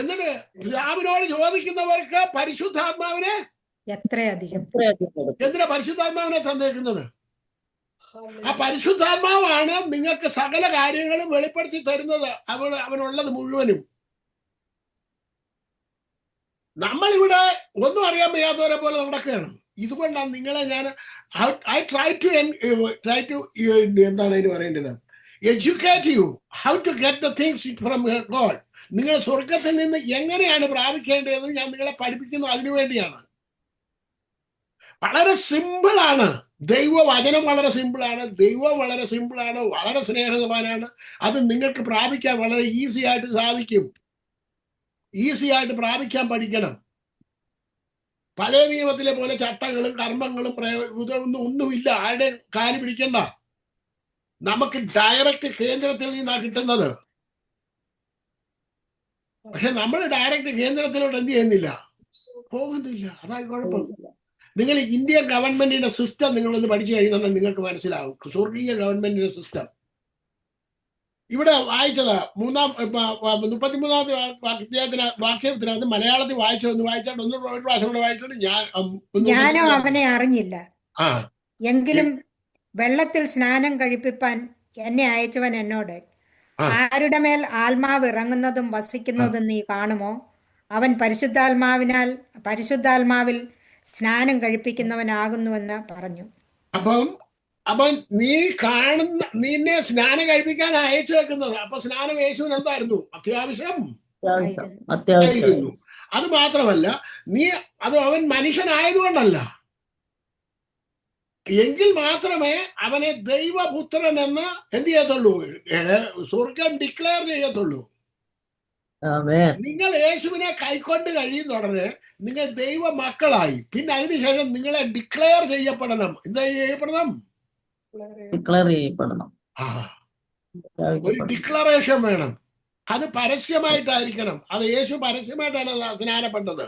എന്നിട്ട് പിതാവിനോട് ചോദിക്കുന്നവർക്ക് പരിശുദ്ധാത്മാവിനെ എത്രയധികം. എന്തിനാ പരിശുദ്ധാത്മാവിനെ തന്നേക്കുന്നത്? ആ പരിശുദ്ധാത്മാവാണ് നിങ്ങൾക്ക് സകല കാര്യങ്ങളും വെളിപ്പെടുത്തി തരുന്നത്, അവനുള്ളത് മുഴുവനും. നമ്മളിവിടെ ഒന്നും അറിയാൻ വയ്യാത്തവരെ പോലെ നടക്കുകയാണ്. ഇതുകൊണ്ടാണ് നിങ്ങളെ ഞാൻ ട്രൈ ടു എന്താണ് അതിന് പറയേണ്ടത്, educate you how to get the things from God. നിങ്ങൾ സ്വർഗത്തിൽ നിന്ന് എങ്ങനെയാണ് പ്രാപിക്കേണ്ടതെന്ന് ഞാൻ നിങ്ങളെ പഠിപ്പിക്കുന്നത് അതിനു വേണ്ടിയാണ്. വളരെ സിമ്പിളാണ്. ദൈവവചനം വളരെ സിമ്പിളാണ്. ദൈവം വളരെ സിമ്പിളാണ്, വളരെ സ്നേഹവാനാണ്. അത് നിങ്ങൾക്ക് പ്രാപിക്കാൻ വളരെ ഈസി ആയിട്ട് സാധിക്കും. ഈസി ആയിട്ട് പ്രാപിക്കാൻ പഠിക്കണം. പഴയ നിയമത്തിലെ പോലെ ചട്ടങ്ങളും കർമ്മങ്ങളും ഒന്നുമില്ല. ആരുടെ കാല് പിടിക്കണ്ട. നമുക്ക് ഡയറക്റ്റ് കേന്ദ്രത്തിൽ നിന്നാണ് കിട്ടുന്നത്. പക്ഷെ നമ്മൾ ഡയറക്റ്റ് കേന്ദ്രത്തിലോട്ട് എന്ത് ചെയ്യുന്നില്ല, പോകുന്നില്ല. അതാണ് കുഴപ്പം. നിങ്ങൾ ഇന്ത്യൻ ഗവൺമെന്റിന്റെ സിസ്റ്റം നിങ്ങളൊന്ന് പഠിച്ചു കഴിയുന്നുണ്ടെങ്കിൽ നിങ്ങൾക്ക് മനസ്സിലാവും. സ്വർഗീയ ഗവൺമെന്റിന്റെ സിസ്റ്റം ഇവിടെ വായിച്ചത് 33-ാമത്തെ വാക്യത്തിനകത്ത് മലയാളത്തിൽ വായിച്ചൊന്ന് വായിച്ചാൽ ഒരു പ്രാവശ്യം കൂടെ വായിച്ചിട്ട് ഞാനോ അവനെ അറിഞ്ഞില്ല, എങ്കിലും വെള്ളത്തിൽ സ്നാനം കഴിപ്പിപ്പാൻ എന്നെ അയച്ചവൻ എന്നോട്, ആരുടെ മേൽ ആത്മാവ് ഇറങ്ങുന്നതും വസിക്കുന്നതും നീ കാണുമോ? അവൻ പരിശുദ്ധാത്മാവിൽ സ്നാനം കഴിപ്പിക്കുന്നവനാകുന്നുവെന്ന് പറഞ്ഞു. അപ്പം നീ കാണുന്ന നിന്നെ സ്നാനം കഴിപ്പിക്കാൻ അയച്ചു വെക്കുന്നത്. അപ്പൊ സ്നാനം യേശുവിന് എന്തായിരുന്നു? അത്യാവശ്യം. അത് മാത്രമല്ല, അത് അവൻ മനുഷ്യനായതുകൊണ്ടല്ല, എങ്കിൽ മാത്രമേ അവനെ ദൈവപുത്രൻ എന്ന് എന്ത് ചെയ്യത്തുള്ളൂ, സ്വർഗം ഡിക്ലെയർ ചെയ്യത്തുള്ളൂ. നിങ്ങൾ യേശുവിനെ കൈക്കൊണ്ട് കഴിയുന്ന ഉടനെ നിങ്ങൾ ദൈവ മക്കളായി. പിന്നെ അതിനുശേഷം നിങ്ങളെ ഡിക്ലെയർ ചെയ്യപ്പെടണം. എന്താ ചെയ്യപ്പെടണം? ഒരു ഡിക്ലറേഷൻ വേണം. അത് പരസ്യമായിട്ടായിരിക്കണം. അത് യേശു പരസ്യമായിട്ടാണ് സ്നാനപ്പെട്ടത്.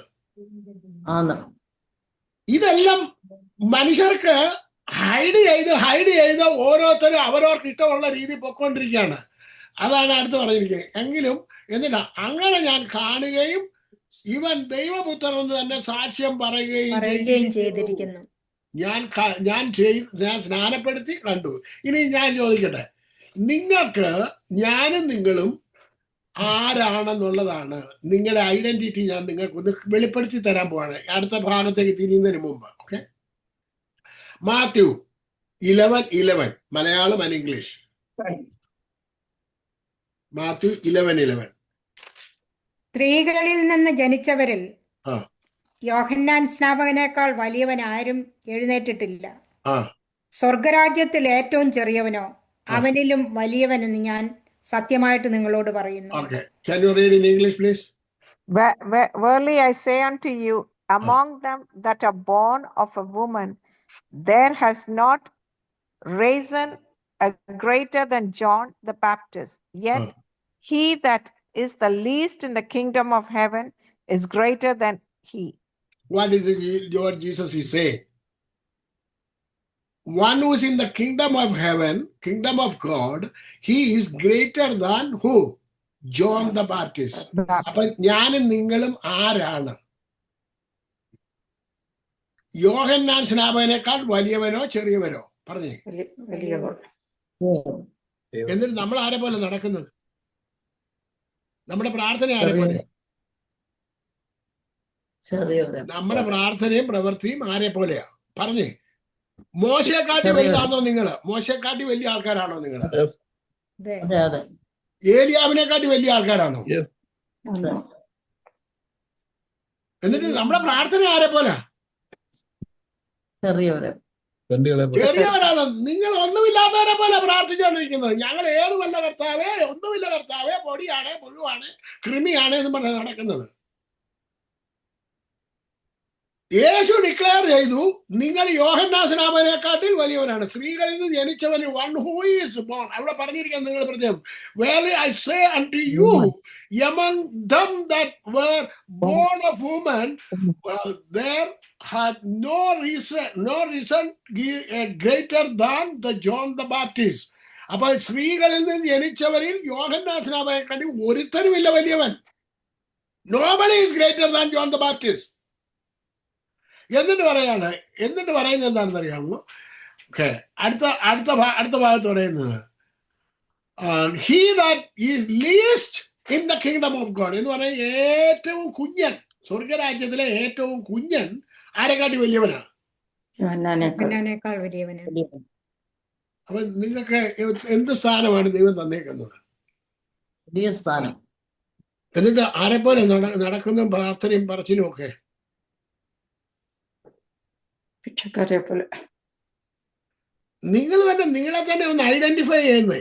ഇതെല്ലാം മനുഷ്യർക്ക് ഹൈഡ് ചെയ്ത് ഓരോരുത്തരും അവരവർക്ക് ഇഷ്ടമുള്ള രീതി പൊയ്ക്കൊണ്ടിരിക്കുകയാണ്. അതാണ് അടുത്ത് പറഞ്ഞിരിക്കുന്നത്. എങ്കിലും എന്നിട്ട് അങ്ങനെ ഞാൻ കാണുകയും ഇവൻ ദൈവപുത്രൻ എന്ന് തന്നെ സാക്ഷ്യം പറയുകയും ചെയ്തിരിക്കുന്നു. ഞാൻ സ്നാനപ്പെടുത്തി കണ്ടു. ഇനി ഞാൻ ചോദിക്കട്ടെ, നിങ്ങൾക്ക് ഞാനും നിങ്ങളും ആരാണെന്നുള്ളതാണ് നിങ്ങളുടെ ഐഡന്റിറ്റി. ഞാൻ നിങ്ങൾക്ക് ഒന്ന് വെളിപ്പെടുത്തി തരാൻ പോവാണ് അടുത്ത ഭാഗത്തേക്ക് തിരിയുന്നതിന് മുമ്പ്. Okay, Mathew 11:11 Malayalam and English. Mathew 11:11. സ്ത്രീകളിൽ നിന്ന് ജനിച്ചവരിൽ ആ യോഹന്നാൻ സ്നാപകനേക്കാൾ വലിയവൻ ആരും എഴുന്നേറ്റിട്ടില്ല. ആ സ്വർഗരാജ്യത്തിൽ ഏറ്റവും ചെറിയവനോ അവനിലും വലിയവനെന്ന് ഞാൻ സത്യമായിട്ട് നിങ്ങളോട് പറയുന്നു. Okay, can you read in English, please? Verily I say unto you, among them that are born of a woman, there has not risen a greater than John the Baptist. Yet he that is the least in the kingdom of heaven is greater than he. What is it Lord Jesus is saying? One who is in the kingdom of heaven, kingdom of God, he is greater than who? John the Baptist. അപ്പൊ ഞാനും നിങ്ങളും ആരാണ്? യോഹന്നാൻ സ്നാപകനേക്കാൾ വലിയവനോ ചെറിയവനോ? പറഞ്ഞേ. എന്നിട്ട് നമ്മൾ ആരെ പോലെ നടക്കുന്നത്? നമ്മുടെ പ്രാർത്ഥന ആരെ പോലെ? നമ്മുടെ പ്രാർത്ഥനയും പ്രവൃത്തിയും ആരെ പോലെയാ? പറഞ്ഞേ. മോശയെക്കാട്ടി വലുതാണോ നിങ്ങള്? മോശയെക്കാട്ടി വലിയ ആൾക്കാരാണോ നിങ്ങള്? ഏലിയാവിനെക്കാട്ടി വലിയ ആൾക്കാരാണോ? എന്നിട്ട് നമ്മുടെ പ്രാർത്ഥന ആരെ പോലെ? ചെറിയവരാണ്. നിങ്ങൾ ഒന്നുമില്ലാത്തവരെ പോലെ പ്രാർത്ഥിച്ചുകൊണ്ടിരിക്കുന്നത്. ഞങ്ങൾ ഏതുമല്ല കർത്താവേ, ഒന്നുമില്ല കർത്താവേ, പൊടിയാണ്, പുഴുവാണ്, കൃമിയാണ് എന്ന് പറഞ്ഞ് നടക്കുന്നത്. യേശു ഡിക്ലെയർ ചെയ്തു, നിങ്ങൾ യോഹന്നാൻ സ്നാപകനെക്കാട്ടിൽ വലിയവനാണ്. സ്ത്രീകളിൽ നിന്ന് ജനിച്ചവന് വൺ ഹൂ ഈസ് ബോൺ. അവിടെ പറഞ്ഞിരിക്കുന്നത് നിങ്ങൾ പ്രത്യേകം, Verily I say unto you, among them that were born of woman, there had no reason greater than the John the Baptist. അപ്പൊ സ്ത്രീകളിൽ നിന്ന് ജനിച്ചവരിൽ യോഹന്നാൻ സ്നാപകനെക്കാട്ടി ഒരുത്തനുമില്ല വലിയവൻ. Nobody is greater than John the Baptist. എന്നിട്ട് പറയുന്നത് എന്താണെന്ന് അറിയാമോ? ഓക്കെ, അടുത്ത ഭാഗത്ത് പറയുന്നത്, he that is least in the kingdom of God എന്ന് പറഞ്ഞാൽ ഏറ്റവും കുഞ്ഞൻ, സ്വർഗരാജ്യത്തിലെ ഏറ്റവും കുഞ്ഞൻ ആരെക്കാട്ടി വലിയവനാ? അപ്പൊ നിങ്ങൾക്ക് എന്ത് സ്ഥാനമാണ് ദൈവം തന്നേക്കുന്നത്? എന്നിട്ട് ആരെപ്പോലെ നടക്കുന്ന പ്രാർത്ഥനയും പറച്ചിലും ഒക്കെ? നിങ്ങളെ തന്നെ ഒന്ന് ഐഡന്റിഫൈ ചെയ്യുന്നേ.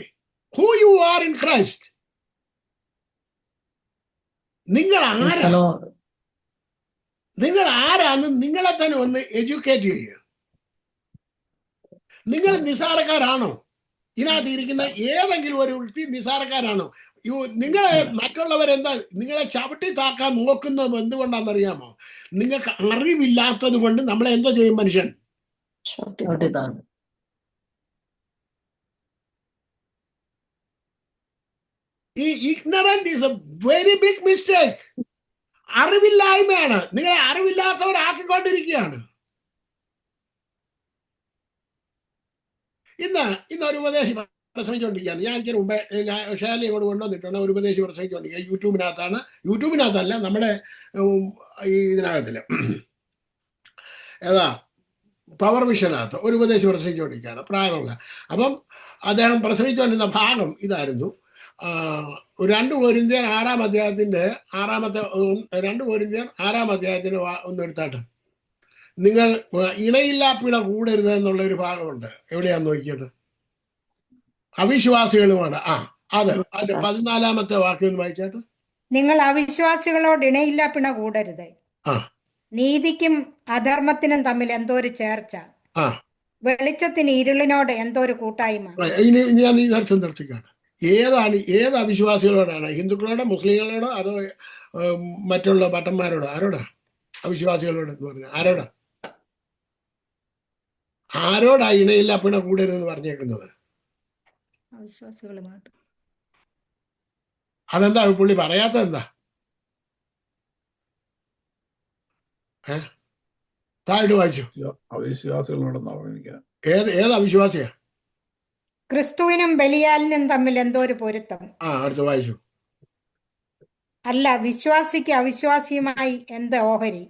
Who you are in Christ. നിങ്ങൾ ആരാന്ന് നിങ്ങളെ തന്നെ ഒന്ന് എഡ്യൂക്കേറ്റ് ചെയ്യുക. നിങ്ങൾ നിസാരക്കാരാണോ? ഇതിനകത്ത് ഇരിക്കുന്ന ഏതെങ്കിലും ഒരു വ്യക്തി നിസാരക്കാരാണോ? നിങ്ങളെ മറ്റുള്ളവരെന്താ നിങ്ങളെ ചവിട്ടി താക്കാൻ നോക്കുന്നത് എന്തുകൊണ്ടാണെന്നറിയാമോ? നിങ്ങൾക്ക് അറിവില്ലാത്തത് കൊണ്ട് നമ്മളെ എന്തോ ചെയ്യും മനുഷ്യൻ? ഈ ignorant is a very big mistake. അറിവില്ലായ്മയാണ് നിങ്ങളെ അറിവില്ലാത്തവരാക്കിക്കൊണ്ടിരിക്കുകയാണ്. ഇന്ന് ഒരു ഉപദേശി പ്രസംഗിച്ചുകൊണ്ടിരിക്കുകയാണ്. ഞാൻ ഇച്ചിരി മുമ്പേ ഷേലി കൊണ്ട് കൊണ്ടുവന്നിട്ടുണ്ട്. ഒരു ഉപദേശി പ്രസംഗിച്ചുകൊണ്ടിരിക്കുക. യൂട്യൂബിനകത്താണ്, നമ്മുടെ ഇതിനകത്തില് ഏതാ പവർ വിഷനകത്ത് ഒരു ഉപദേശി പ്രസംഗിച്ചുകൊണ്ടിരിക്കുകയാണ്, പ്രായമുള്ള. അപ്പം അദ്ദേഹം പ്രസംഗിച്ചുകൊണ്ടിരുന്ന ഭാഗം ഇതായിരുന്നു. 2 കൊരിന്ത്യർ 6-ാം അധ്യായത്തിന്റെ 2 കൊരിന്ത്യർ 6-ാം അധ്യായത്തിന് ഒന്നെടുത്താട്ട്, നിങ്ങൾ ഇണയില്ലാപ്പിട കൂടരുത് എന്നുള്ള ഒരു ഭാഗമുണ്ട്. എവിടെയാന്ന് നോക്കിയിട്ട്, അവിശ്വാസികളുമാണ്. അതിന്റെ 14-ാമത്തെ വാക്യം വായിച്ചാട്ട്, നിങ്ങൾ അവിശ്വാസികളോട് ഇണയില്ലാപ്പിണ കൂടരുത്. നീതിക്കും അധർമ്മത്തിനും തമ്മിൽ എന്തോ ഒരു ചേർച്ച, വെളിച്ചത്തിന് ഇരുളിനോട് എന്തോ ഒരു കൂട്ടായ്മ. ഇനി ഞാൻ ഈ അർത്ഥം നിർത്തിക്കാണ്. ഏത് അവിശ്വാസികളോടാണ്? ഹിന്ദുക്കളോടോ, മുസ്ലിങ്ങളോടോ, അതോ മറ്റുള്ള ഭട്ടന്മാരോടോ? ആരോടാ അവിശ്വാസികളോട് എന്ന് പറഞ്ഞ? ആരോടാ ഇണയില്ലാപ്പിണ കൂടരുതെന്ന് പറഞ്ഞേക്കുന്നത്? അതെന്താ പുള്ളി പറയാത്തത്? എന്താ താഴോട്ട് വായിച്ചു. അവിശ്വാസികളോടെന്നാ എനിക്ക് ഏത് അവിശ്വാസിയാ? ക്രിസ്തുവിനും ബലിയാലിനും തമ്മിൽ എന്തോ ഒരു പൊരുത്തം. അടുത്ത് വായിച്ചു. അല്ല, വിശ്വാസിക്ക് അവിശ്വാസിയുമായി എന്ത് ഓഹരി?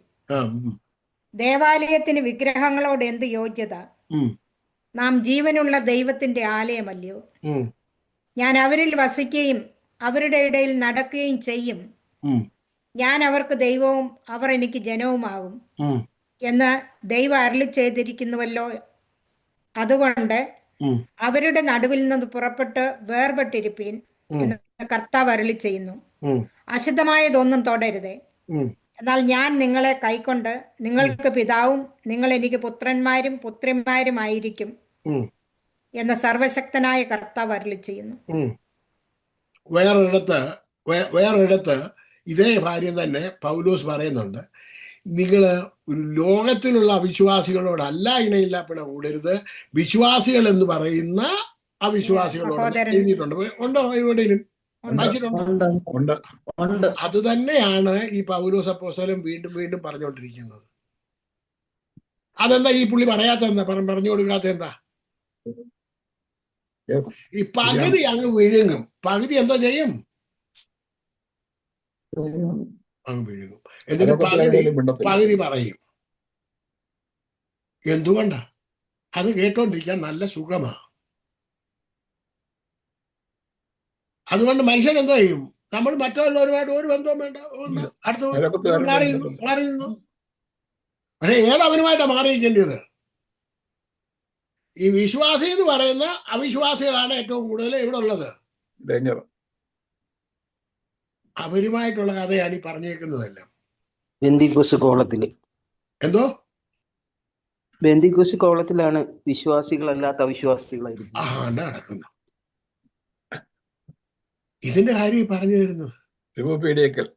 ദേവാലയത്തിന് വിഗ്രഹങ്ങളോട് എന്ത് യോഗ്യത? നാം ജീവനുള്ള ദൈവത്തിന്റെ ആലയമല്ലയോ? ഞാൻ അവരിൽ വസിക്കുകയും അവരുടെ ഇടയിൽ നടക്കുകയും ചെയ്യും. ഞാൻ അവർക്ക് ദൈവവും അവർ എനിക്ക് ജനവുമാകും എന്ന് ദൈവം അരുളി ചെയ്തിരിക്കുന്നുവല്ലോ. അതുകൊണ്ട് അവരുടെ നടുവിൽ നിന്ന് പുറപ്പെട്ട് വേർപെട്ടിരിപ്പീൻ എന്ന് കർത്താവ് അരുളി ചെയ്യുന്നു. അശുദ്ധമായതൊന്നും തൊടരുതേ. എന്നാൽ ഞാൻ നിങ്ങളെ കൈക്കൊണ്ട് നിങ്ങൾക്ക് പിതാവും നിങ്ങൾ എനിക്ക് പുത്രന്മാരും പുത്രിമാരുമായിരിക്കും എന്ന് സർവശക്തനായ കർത്താവ് അരുളി ചെയ്യുന്നു. വേറൊരിടത്ത് ഇതേ കാര്യം തന്നെ പൗലോസ് പറയുന്നുണ്ട്. നിങ്ങൾ ലോകത്തിലുള്ള അവിശ്വാസികളോടല്ല ഇണയില്ലാപ്പിണ കൂടരുത്, വിശ്വാസികൾ എന്ന് പറയുന്ന അവിശ്വാസികളോട് എഴുതിയിട്ടുണ്ട്. ഉണ്ടോ എവിടെയും? അത് തന്നെയാണ് ഈ പൗലോസ് അപ്പോസ്തലൻ വീണ്ടും വീണ്ടും പറഞ്ഞുകൊണ്ടിരിക്കുന്നത്. അതെന്താ ഈ പുള്ളി പറയാത്ത? എന്താ പറഞ്ഞു കൊടുക്കാത്ത? എന്താ ഈ പകുതി അങ്ങ് വിഴുങ്ങും, പകുതി എന്തോ ചെയ്യും? അങ്ങ് വിഴുങ്ങും, എന്നിട്ട് പകുതി പറയും. എന്തുകൊണ്ടാ? അത് കേട്ടോണ്ടിരിക്കാൻ നല്ല സുഖമാ. അതുകൊണ്ട് മനുഷ്യൻ എന്തോ ചെയ്യും? നമ്മൾ മറ്റുള്ളവരുമായിട്ട് ഒരു ബന്ധവും വേണ്ട, അടുത്ത് മാറി നിന്നു. പക്ഷെ ഏതവനുമായിട്ടാ മാറിയിരിക്കേണ്ടത്? ഈ വിശ്വാസി എന്ന് പറയുന്ന അവിശ്വാസികളാണ് ഏറ്റവും കൂടുതൽ ഇവിടെ ഉള്ളത്. അവരുമായിട്ടുള്ള കഥയാണ് ഈ പറഞ്ഞേക്കുന്നതെല്ലാം. ബെന്തിക്കോസ് കോളത്തില് എന്തോ ബെന്തിക്കോസ് കോളത്തിലാണ് വിശ്വാസികളല്ലാത്ത അവിശ്വാസികളായിരിക്കും നടക്കുന്നത്. ഇതിന്റെ കാര്യം പറഞ്ഞു തരുന്നത് ഷിബു പീഡിയക്കൽ.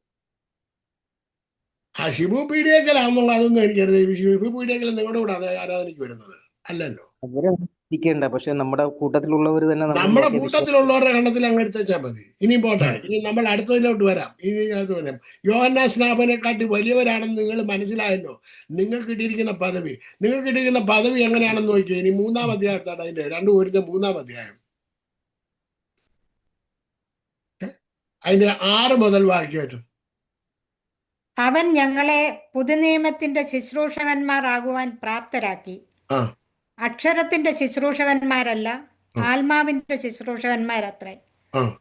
ഷിബു പീഡിയക്കലാണെന്നുള്ള അതൊന്നും എനിക്കറിയാം. ഷിബു പീഡിയക്കൽ നിങ്ങളുടെ കൂടെ അതേ ആരാധനയ്ക്ക് വരുന്നത് അല്ലല്ലോ. അവരിരിക്കേണ്ട, പക്ഷെ നമ്മുടെ കൂട്ടത്തിലുള്ളവർ തന്നെ നമ്മുടെ കൂട്ടത്തിലുള്ളവരുടെ കണ്ണത്തിൽ അങ്ങ് എടുത്തുവെച്ചാൽ മതി. ഇനി പോട്ടെ, ഇനി നമ്മൾ അടുത്തതിലോട്ട് വരാം. യോഹന്നാൻ സ്നാപനെക്കാട്ടി വലിയവരാണെന്ന് നിങ്ങൾ മനസ്സിലായല്ലോ. നിങ്ങൾക്ക് കിട്ടിയിരിക്കുന്ന പദവി എങ്ങനെയാണെന്ന് നോക്കിയാൽ ഇനി 3-ാം അധ്യായത്താണ്. അതിന്റെ 2 കൊരിന്ത്യർ 3-ാം അധ്യായം അതിന്റെ 6 മുതൽ വാക്യം. അവൻ ഞങ്ങളെ പുതുനിയമത്തിന്റെ ശുശ്രൂഷകന്മാരാകുവാൻ പ്രാപ്തരാക്കി. അക്ഷരത്തിന്റെ ശുശ്രൂഷകന്മാരല്ല, ആത്മാവിന്റെ ശുശ്രൂഷകന്മാരത്രേ.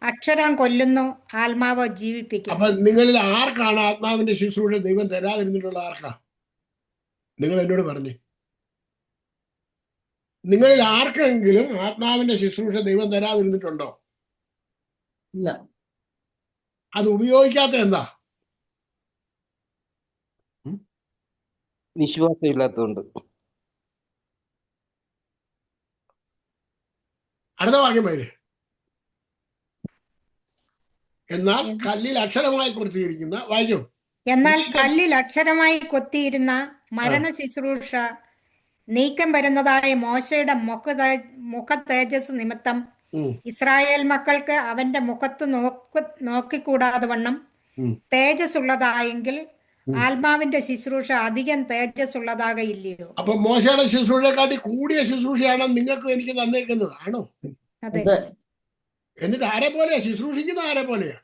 അക്ഷരം കൊല്ലുന്നു, ആത്മാവ് ജീവിപ്പിക്കും. അപ്പൊ നിങ്ങളിൽ ആർക്കാണ് ആത്മാവിന്റെ ശുശ്രൂഷ ദൈവം തരാതിരുന്നിട്ടുള്ള? ആർക്കാ? നിങ്ങൾ എന്നോട് പറഞ്ഞു. നിങ്ങളിൽ ആർക്കെങ്കിലും ആത്മാവിന്റെ ശുശ്രൂഷ ദൈവം തരാതിരുന്നിട്ടുണ്ടോ? ഇല്ല. അത് ഉപയോഗിക്കാത്ത എന്താ? വിശ്വാസം ഇല്ലാത്തതുകൊണ്ട്. അടുത്ത വാക്യം വരെ. എന്നാൽ കല്ലിൽ അക്ഷരമായി കൊടുത്തിരിക്കുന്ന വായിച്ചു. എന്നാൽ കല്ലിൽ അക്ഷരമായി കൊത്തിയിരുന്ന മരണ ശുശ്രൂഷ നീക്കം വരുന്നതായ മോശയുടെ മുഖ തേജസ് നിമിത്തം ഇസ്രായേൽ മക്കൾക്ക് അവന്റെ മുഖത്ത് നോക്കിക്കൂടാതെ വണ്ണം തേജസ് ഉള്ളതായെങ്കിൽ ആത്മാവിന്റെ ശുശ്രൂഷ അധികം തേജസ് ഉള്ളതാകയില്ലയോ? അപ്പൊ മോശയുടെ ശുശ്രൂഷയെക്കാട്ടി കൂടിയ ശുശ്രൂഷയാണ് നിങ്ങൾക്ക് എനിക്ക് തന്നേക്കുന്നത്, ആണോ? അതെ. എന്നിട്ട് ആരെ പോലെയാ ശുശ്രൂഷിക്കുന്ന? ആരെ പോലെയാ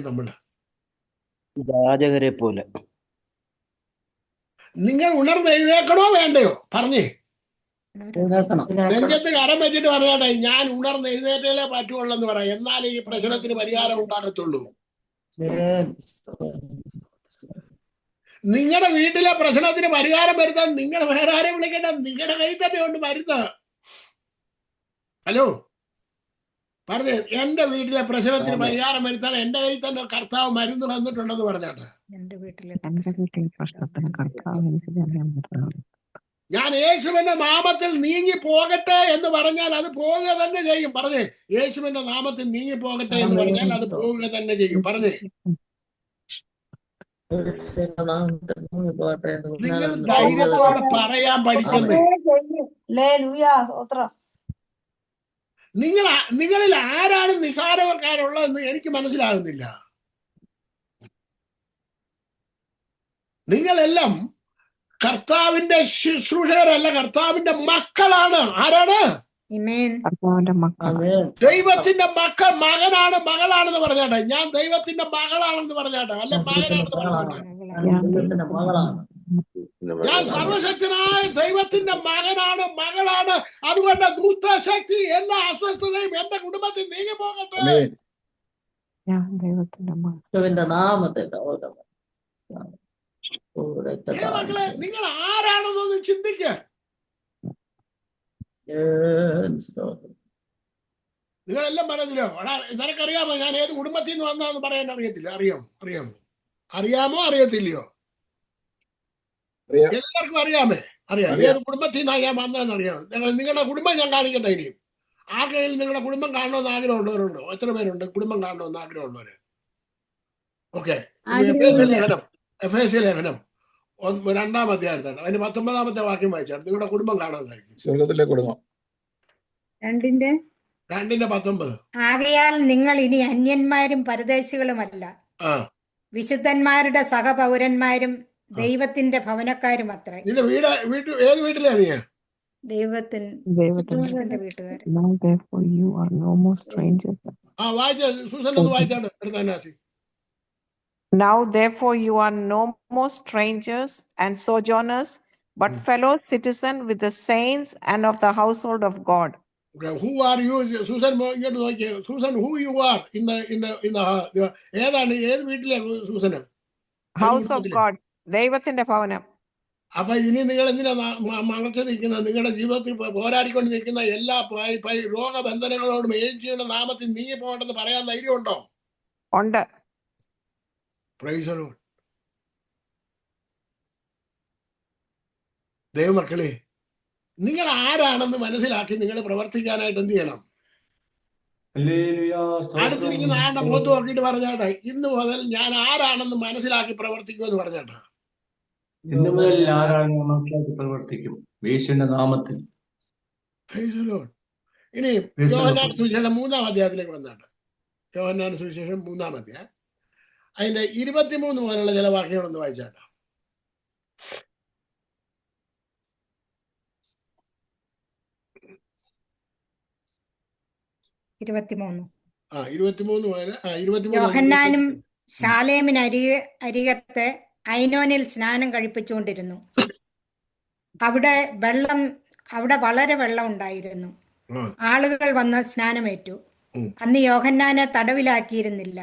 നമ്മള്? യാചകരെ പോലെ. നിങ്ങൾ ഉണർന്നെഴുന്നേക്കണോ വേണ്ടയോ? പറഞ്ഞേ. നെഞ്ചത്ത് കരം വെച്ചിട്ട് പറഞ്ഞാട്ടെ, ഞാൻ ഉണർന്നെഴുന്നേറ്റേ പറ്റുള്ളൂ പറയാം. എന്നാലേ ഈ പ്രശ്നത്തിന് പരിഹാരം ഉണ്ടാകത്തുള്ളൂ. നിങ്ങളുടെ വീട്ടിലെ പ്രശ്നത്തിന് പരിഹാരം വരുത്താൻ നിങ്ങൾ വേറെ ആരെ വിളിക്കണ്ട, നിങ്ങളുടെ കയ്യിൽ തന്നെ ഉണ്ട് മരുന്ന്. ഹലോ, പറഞ്ഞേ, എന്റെ വീട്ടിലെ പ്രശ്നത്തിന് പരിഹാരം വരുത്താൻ എന്റെ കയ്യിൽ തന്നെ കർത്താവ് മരുന്ന് തന്നിട്ടുണ്ടെന്ന് പറഞ്ഞാട്ടെ. ഞാൻ യേശുവിന്റെ നാമത്തിൽ നീങ്ങി പോകട്ടെ എന്ന് പറഞ്ഞാൽ അത് പോവുക തന്നെ ചെയ്യും. പറഞ്ഞേ, യേശുവിന്റെ നാമത്തിൽ നീങ്ങി പോകട്ടെ എന്ന് പറഞ്ഞാൽ അത് പോവുക തന്നെ ചെയ്യും. പറഞ്ഞേ, നിങ്ങൾ ധൈര്യത്തോടെ പറയാൻ പഠിക്കുന്നേ. നിങ്ങളിൽ ആരാണ് നിസാരക്കാരുള്ളതെന്ന് എനിക്ക് മനസ്സിലാകുന്നില്ല. നിങ്ങളെല്ലാം കർത്താവിന്റെ ശുശ്രൂഷകരല്ല, കർത്താവിന്റെ മക്കളാണ്. ആരാണ്? Amen. ആമേൻ. ദൈവത്തിന്റെ മകനാണ്, മകളാണെന്ന് പറഞ്ഞാട്ടെ. ഞാൻ ദൈവത്തിന്റെ മകളാണെന്ന് പറഞ്ഞാട്ടെ, അല്ലെ മകനാണെന്ന് പറഞ്ഞാട്ടെ. ഞാൻ ദൈവത്തിന്റെ മകളാണ്. ഞാൻ സർവശക്തനായ ദൈവത്തിന്റെ മകനാണ്, മകളാണ്. അതുകൊണ്ട് ദുഷ്ടശക്തി എല്ലാ അസ്വസ്ഥതയും എന്റെ കുടുംബത്തിൽ നീങ്ങി പോകട്ടെ. ആമേൻ. യേശുവിന്റെ നാമത്തിൽ മക്കളെ, നിങ്ങൾ ആരാണെന്നൊന്ന് ചിന്തിക്ക. നിങ്ങളെല്ലാം പറഞ്ഞല്ലോ, നിനക്കറിയാമോ ഞാൻ ഏത് കുടുംബത്തിൽ നിന്ന് വന്നാന്ന് പറയാൻ അറിയത്തില്ല. അറിയാമോ അറിയത്തില്ലയോ? അറിയാം. എല്ലാവർക്കും അറിയാം. ഏത് കുടുംബത്തിൽ നിന്നാണ് ഞാൻ വന്നതെന്ന് അറിയാം. നിങ്ങളുടെ കുടുംബം ഞാൻ കാണിക്കട്ടെ. ഇനിയും ആർക്കെങ്കിലും നിങ്ങളുടെ കുടുംബം കാണണമെന്ന് ആഗ്രഹമുള്ളവരുണ്ടോ? എത്ര പേരുണ്ട് കുടുംബം കാണണമെന്ന് ആഗ്രഹമുള്ളവര്? ഓക്കെ, എഫേസ്യ ലേഖനം 2-ാം അധ്യായത്താണ്. അതിന് 19-ാമത്തെ വാക്യം വായിച്ചാണ്. നിങ്ങളുടെ കുടുംബം കാണുന്നതായിരിക്കും. സ്വർഗത്തിലെ കുടുംബം 2:19. ആകയാൽ നിങ്ങൾ ഇനി അന്യന്മാരും പരദേശികളുമല്ല, വിശുദ്ധന്മാരുടെ സഹപൗരന്മാരും ദൈവത്തിന്റെ ഭവനക്കാരും അത്രേ. നിന്റെ ഏത് വീട്ടിലാ നീ? ദൈവത്തിന്റെ വീട്ടുകാർ. വായിച്ച സൂസൻ ഒന്ന് വായിച്ചാണ് എടുത്താനാസി. Now therefore you are no more strangers and sojourners, but fellow citizens with the saints and of the household of God. Okay, who are you? Susan, ഇങ്ങോട്ട് നോക്കിയേ. Susan, who you are in the ഏതാണ്, ഏത് വീട്ടിലെ Susan? House of God, ദൈവത്തിന്റെ ഭവനം. അപ്പൊ ഇനി നിങ്ങൾ എന്തിനാ മറച്ചു നിൽക്കുന്നത്? നിങ്ങളുടെ ജീവിതത്തിൽ പോരാടിക്കൊണ്ട് നിൽക്കുന്ന എല്ലാ രോഗബന്ധനങ്ങളോടും യേശുവിന്റെ നാമത്തിൽ നീങ്ങി പോകണ്ടെന്ന് പറയാൻ ധൈര്യമുണ്ടോ? ഉണ്ട്. Price the Lord. ദൈവമക്കളെ, നിങ്ങൾ ആരാണെന്ന് മനസ്സിലാക്കി നിങ്ങൾ പ്രവർത്തിക്കാനായിട്ട് എന്ത് ചെയ്യണം? അടുത്തിരിക്കുന്ന ആളുടെ മുഖത്ത് നോക്കിയിട്ട് പറഞ്ഞാട്ടെ, ഇന്ന് മുതൽ ഞാൻ ആരാണെന്ന് മനസ്സിലാക്കി പ്രവർത്തിക്കുമെന്ന് പറഞ്ഞാട്ടെ. ഇന്ന് മുതൽ ആരാണെന്ന് മനസ്സിലാക്കി പ്രവർത്തിക്കും യേശുവിന്റെ നാമത്തിൽ. ഇനി യോഹന്നാൻ സുവിശേഷം 3-ാം അധ്യായത്തിലേക്ക് വന്നാട്ടെ. യോഹന്നാൻ സുവിശേഷം 3-ാം അധ്യായം അതിന്റെ 23 മുതലുള്ള ചില വാക്യങ്ങളൊന്ന് വായിച്ചാട്ടെ. 23 യോഹന്നാനും ശാലേമിന് അരികത്ത് ഐനോനിൽ സ്നാനം കഴിപ്പിച്ചുകൊണ്ടിരുന്നു. അവിടെ വളരെ വെള്ളം ഉണ്ടായിരുന്നു. ആളുകൾ വന്ന് സ്നാനമേറ്റു. അന്ന് യോഹന്നാനെ തടവിലാക്കിയിരുന്നില്ല.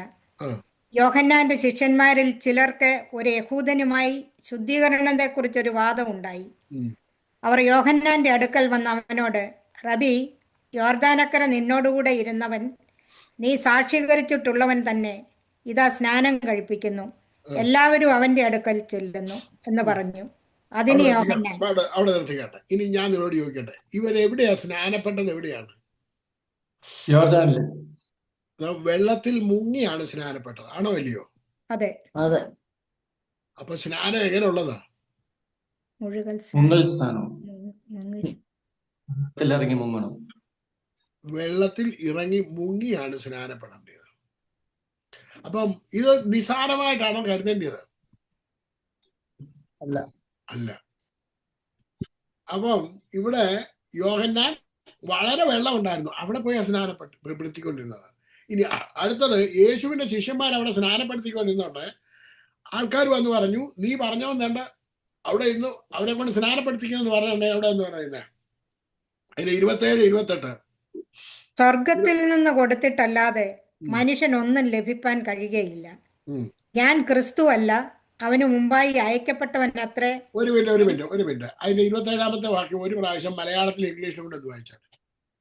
യോഹന്നാന്റെ ശിഷ്യന്മാരിൽ ചിലർക്ക് ഒരു യഹൂദനുമായി ശുദ്ധീകരണത്തെക്കുറിച്ചൊരു വാദം ഉണ്ടായി. അവർ യോഹന്നാന്റെ അടുക്കൽ വന്ന് അവനോട്, റബി, യോർദാനക്കര നിന്നോടുകൂടെ ഇരുന്നവൻ, നീ സാക്ഷീകരിച്ചിട്ടുള്ളവൻ തന്നെ, ഇതാ സ്നാനം കഴിപ്പിക്കുന്നു, എല്ലാവരും അവന്റെ അടുക്കൽ ചെല്ലുന്നു എന്ന് പറഞ്ഞു. അതിന് യോഹന്നാൻ, അവിടെ നിർത്തിക്കട്ടെ. ഇനി ഞാൻ നിങ്ങളോട് ചോദിക്കട്ടെ, ഇവരെവിടെയാ സ്നാനപ്പെട്ടത്? എവിടെയാണ്? യോർദാനില്. വെള്ളത്തിൽ മുങ്ങിയാണ് സ്നാനപ്പെട്ടത്, ആണോ അല്ലയോ? അതെ. അപ്പൊ സ്നാനം എങ്ങനെയുള്ളതാ? മുങ്ങൽ സ്നാനം. ഇറങ്ങി മുങ്ങണം. വെള്ളത്തിൽ ഇറങ്ങി മുങ്ങിയാണ് സ്നാനപ്പെടേണ്ടത്. അപ്പം ഇത് നിസാരമായിട്ടാണോ കരുതേണ്ടത്? അല്ല. അപ്പം ഇവിടെ യോഹന്നാൻ വളരെ വെള്ളം ഉണ്ടായിരുന്നു, അവിടെ പോയി സ്നാനപ്പെടുത്തിക്കൊണ്ടിരുന്നത്. ഇനി അടുത്തത്, യേശുവിന്റെ ശിഷ്യന്മാർ അവിടെ സ്നാനപ്പെടുത്തിക്കൊണ്ടിരുന്നോണ്ട് ആൾക്കാർ വന്ന് പറഞ്ഞു, നീ പറഞ്ഞവൻ വേണ്ട അവിടെ ഇന്ന് അവരെ കൊണ്ട് സ്നാനപ്പെടുത്തിക്കുന്നെന്ന് പറഞ്ഞോണ്ടേ അവിടെ എന്ന് പറയുന്നത്. അതിന് 27-28. സ്വർഗത്തിൽ നിന്ന് കൊടുത്തിട്ടല്ലാതെ മനുഷ്യനൊന്നും ലഭിപ്പാൻ കഴിയുകയില്ല. ഞാൻ ക്രിസ്തു അല്ല, അവന് മുമ്പായി അയക്കപ്പെട്ടവൻ അത്രേ. ഒരു മിനിറ്റ്. അതിന്റെ 27-ാമത്തെ വാക്യം ഒരു പ്രാവശ്യം മലയാളത്തിൽ ഇംഗ്ലീഷിലും കൂടെ വായിച്ചാൽ.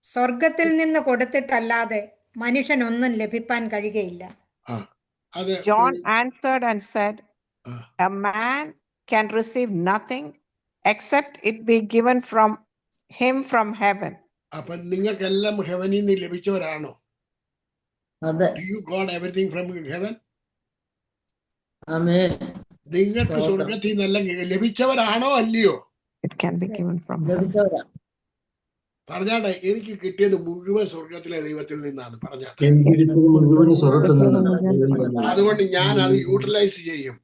സ്വർഗത്തിൽ നിന്ന് കൊടുത്തിട്ടല്ലാതെ മനുഷ്യനൊന്നും ലഭിപ്പാൻ കഴിയുകയില്ല. John answered and said, a man can receive nothing except it be given from him from heaven. അപ്പൊ നിങ്ങൾക്കെല്ലാം ഹെവനിൽ നിന്ന് ലഭിച്ചവരാണോ? അതെ. Do you got everything from heaven? ആമേൻ. നിങ്ങൾക്ക് സ്വർഗത്തിൽ നിന്നെല്ലാം ലഭിച്ചവരാണോ അല്ലയോ? It can be given from ലഭിച്ചവരാ. പറഞ്ഞാട്ടെ, എനിക്ക് കിട്ടിയത് മുഴുവൻ സ്വർഗത്തിലെ ദൈവത്തിൽ നിന്നാണ്. പറഞ്ഞാട്ടെ, അതുകൊണ്ട് ഞാൻ അത് യൂട്ടിലൈസ് ചെയ്യും.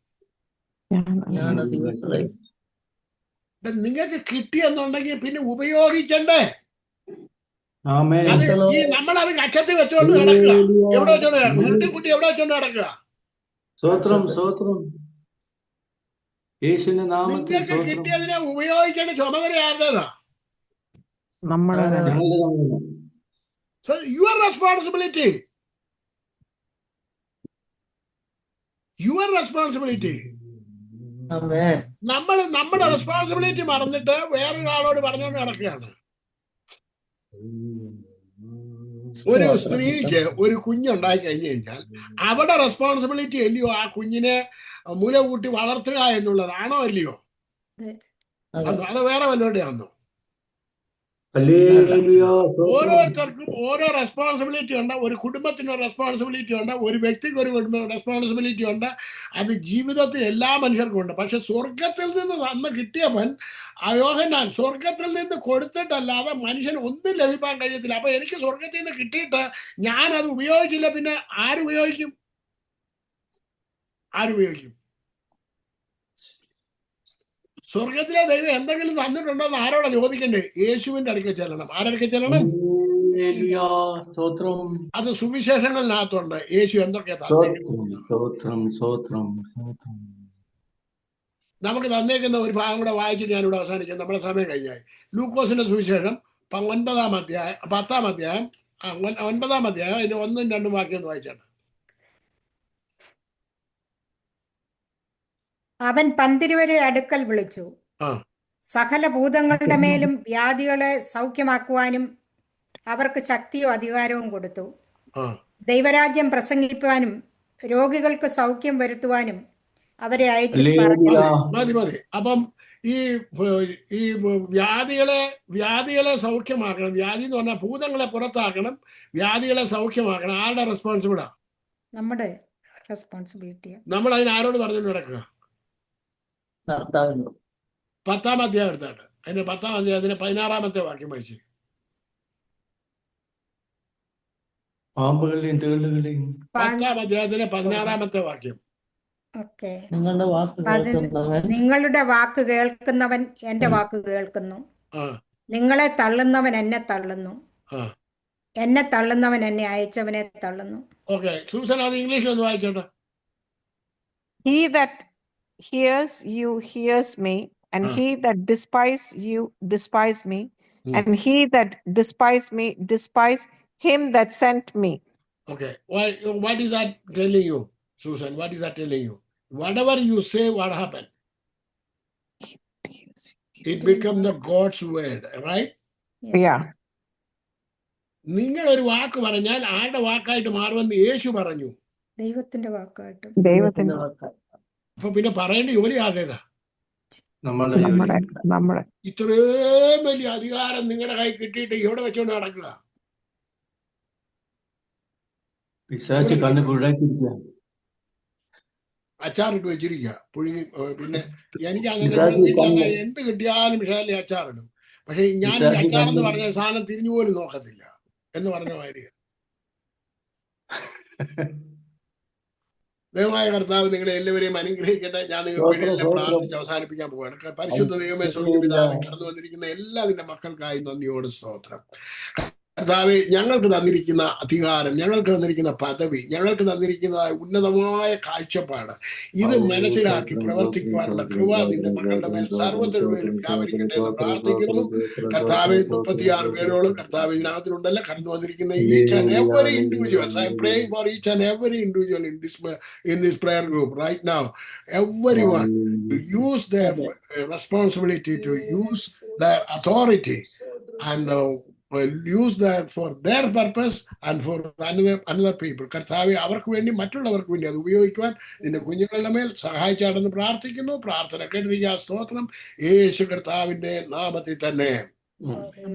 ജ്ഞാനദീപങ്ങളെ നിങ്ങൾക്ക് കിട്ടിയെന്നുണ്ടെങ്കിൽ പിന്നെ ഉപയോഗിക്കണ്ടേ? ആമേൻ. അത് ഈ നമ്മളത് കക്ഷത്തിൽ വെച്ചോണ്ട് നടക്കുക. എവിടെ വെച്ചോണ്ട് ഉരുട്ടിക്കുട്ടി എവിടെ വെച്ചോണ്ട് നടക്കുക? സ്തോത്രം സ്തോത്രം. യേശുവിന്റെ നാമത്തിൽ നിങ്ങൾക്ക് സ്തോത്രം. കിട്ടിയതിനെ ഉപയോഗിക്കേണ്ട ചുമതല ആരുടേതാ? നമ്മുടെ ഞങ്ങളുടെ തന്നെ. So your responsibility. Your responsibility. ആമേൻ. നമ്മുടെ റെസ്പോൺസിബിലിറ്റി മറന്നിട്ട് വേറൊരാളോട് പറഞ്ഞുകൊണ്ട് നടക്കുകയാണ്. ഒരു സ്ത്രീക്ക് ഒരു കുഞ്ഞുണ്ടായി കഴിഞ്ഞു കഴിഞ്ഞാൽ അവിടെ റെസ്പോൺസിബിലിറ്റി അല്ലയോ ആ കുഞ്ഞിനെ മുല കൂട്ടി വളർത്തുക എന്നുള്ളതാണോ അല്ലയോ? അത് വേറെ വല്ലവരുടെയാണോ? ഹല്ലേലൂയ, സ്തോത്രം. ഓരോരുത്തർക്കും ഓരോ റെസ്പോൺസിബിലിറ്റി ഉണ്ട്. ഒരു കുടുംബത്തിന് ഒരു റെസ്പോൺസിബിലിറ്റി ഉണ്ട്, ഒരു വ്യക്തിക്ക് ഒരു റെസ്പോൺസിബിലിറ്റി ഉണ്ട്. അത് ജീവിതത്തിൽ എല്ലാ മനുഷ്യർക്കും ഉണ്ട്. പക്ഷെ സ്വർഗത്തിൽ നിന്ന് വന്ന് കിട്ടിയവൻ യോഹന്നാൻ സ്വർഗത്തിൽ നിന്ന് കൊടുത്തിട്ടല്ലാതെ മനുഷ്യന് ഒന്നും ലഭിക്കാൻ കഴിയത്തില്ല. അപ്പൊ എനിക്ക് സ്വർഗത്തിൽ നിന്ന് കിട്ടിയിട്ട് ഞാൻ അത് ഉപയോഗിച്ചില്ല, പിന്നെ ആരുപയോഗിക്കും? സ്വർഗത്തിലെ ദൈവം എന്തെങ്കിലും തന്നിട്ടുണ്ടോ എന്ന് ആരോടാ ചോദിക്കണ്ടേ? യേശുവിന്റെ അടുക്കൽ ചെല്ലണം. ആരടുക്കൽ ചെല്ലണം? ഹല്ലേലൂയ, സ്തോത്രം. അത് സുവിശേഷങ്ങളിനകത്തുണ്ട് യേശു എന്തൊക്കെ തന്നേക്കുന്നു. സ്തോത്രം സ്തോത്രം സ്തോത്രം. നമുക്ക് തന്നേക്കുന്ന ഒരു ഭാഗം കൂടെ വായിച്ചിട്ട് ഞാനിവിടെ അവസാനിക്കാം. നമ്മുടെ സമയം കഴിഞ്ഞായി. ലൂക്കോസിന്റെ സുവിശേഷം 10-ാം അധ്യായം 9-ാം അധ്യായം അതിന്റെ 1-2 വാക്യം ഒന്ന് വായിച്ചാണ്. അവൻ പന്തിരുവരെ അടുക്കൽ വിളിച്ചു, സകല ഭൂതങ്ങളുടെ മേലും വ്യാധികളെ സൗഖ്യമാക്കുവാനും അവർക്ക് ശക്തിയും അധികാരവും കൊടുത്തു. ദൈവരാജ്യം പ്രസംഗിക്കുവാനും രോഗികൾക്ക് സൗഖ്യം വരുത്തുവാനും അവരെ അയച്ചു പറഞ്ഞു. മതി. അപ്പം ഈ വ്യാധികളെ സൗഖ്യമാക്കണം. വ്യാധി എന്ന് പറഞ്ഞാൽ ഭൂതങ്ങളെ പുറത്താക്കണം, വ്യാധികളെ സൗഖ്യമാക്കണം. ആരുടെ റെസ്പോൺസിബിളാ? നമ്മുടെ റെസ്പോൺസിബിലിറ്റിയാണ്. നമ്മൾ അതിന് ആരോട് പറഞ്ഞുകൊണ്ട് കിടക്കുക? 10-ാം അധ്യായം എടുത്താട്ട് അതിന്റെ 10-ാം അധ്യായത്തിന്റെ 16-ാമത്തെ വാക്യം വായിച്ചു. പാമ്പുകളെയും തേളുകളെയും 10-ാം അധ്യായത്തിന്റെ 16-ാമത്തെ വാക്യം. നിങ്ങളുടെ വാക്ക് കേൾക്കുന്നവൻ എന്റെ വാക്ക് കേൾക്കുന്നു, നിങ്ങളെ തള്ളുന്നവൻ എന്നെ തള്ളുന്നു, എന്നെ തള്ളുന്നവൻ എന്നെ അയച്ചവനെ തള്ളുന്നു. ഓക്കെ, സൂസൻ അത് ഇംഗ്ലീഷിൽ ഒന്ന് വായിച്ചോട്ടെ. He that hears you hears me, and he that despise you despise me, and he that despise me despise him that sent me. Okay, what is that telling you, Susan? What is that telling you? Whatever you say, what happened? It becomes the God's word, right? Yeah. നിങ്ങൾ ഒരു വാക്ക് പറഞ്ഞാൽ ആരുടെ വാക്കായിട്ട് മാറുമെന്ന് യേശു പറഞ്ഞു. ദൈവത്തിന്റെ വാക്കായിട്ടും. ദൈവത്തിന്റെ അപ്പൊ പിന്നെ പറയേണ്ട ജോലി ആരുടേതാ? നമ്മുടെ. ഇത്രയും വലിയ അധികാരം നിങ്ങളുടെ കൈ കിട്ടിയിട്ട് ഇവിടെ വെച്ചോണ്ട് നടക്കുക. അച്ചാറിട്ട് വെച്ചിരിക്കുക, പുഴുങ്ങി. പിന്നെ എനിക്ക് അങ്ങനെ എന്ത് കിട്ടിയാലും വിഷാലി അച്ചാറിടും. പക്ഷെ ഞാൻ ഈ അച്ചാറെന്ന് പറഞ്ഞ സാധനം തിരിഞ്ഞു പോലും നോക്കത്തില്ല എന്ന് പറഞ്ഞ കാര്യം. ദൈവമായ കർത്താവ് നിങ്ങളെ എല്ലാവരെയും അനുഗ്രഹിക്കട്ടെ. ഞാൻ നിങ്ങൾക്ക് വേണ്ടി പ്രാർത്ഥിച്ച് അവസാനിപ്പിക്കാൻ പോവുകയാണ്. പരിശുദ്ധ ദൈവമേ, സ്വർഗ്ഗീയ പിതാവേ, കടന്നു വന്നിരിക്കുന്ന എല്ലാ നിന്റെ മക്കൾക്കായി നന്ദിയോട് സ്തോത്രം. കർത്താവേ, ഞങ്ങൾക്ക് തന്നിരിക്കുന്ന അധികാരം, ഞങ്ങൾക്ക് തന്നിരിക്കുന്ന പദവി, ഞങ്ങൾക്ക് തന്നിരിക്കുന്ന ഉന്നതമായ കാഴ്ചപ്പാട്, ഇത് മനസ്സിലാക്കി പ്രവർത്തിക്കുവാനുള്ള കൃപ നിന്റെ മക്കളുടെ മേൽ സർവ്വത്തിനും മേലും വ്യാപരിക്കട്ടെ എന്ന് പ്രാർത്ഥിക്കുന്നു. കർത്താവെ, 36 പേരോളം കർത്താവ് ഇതിനകത്തിലുണ്ടല്ലോ കടന്നു വന്നിരിക്കുന്ന each and every individual. I am praying for each and every individual in this prayer group right now. Everyone to use their responsibility, to use their authority, and use that for their purpose and for another people. കർത്താവെ, അവർക്ക് വേണ്ടി മറ്റുള്ളവർക്ക് വേണ്ടി അത് ഉപയോഗിക്കുവാൻ നിന്റെ കുഞ്ഞുങ്ങളുടെ മേൽ സഹായിച്ചാണെന്ന് പ്രാർത്ഥിക്കുന്നു. പ്രാർത്ഥന കേട്ടിരിക്കുക. സ്തോത്രം യേശു കർത്താവിന്റെ നാമത്തിൽ തന്നെ.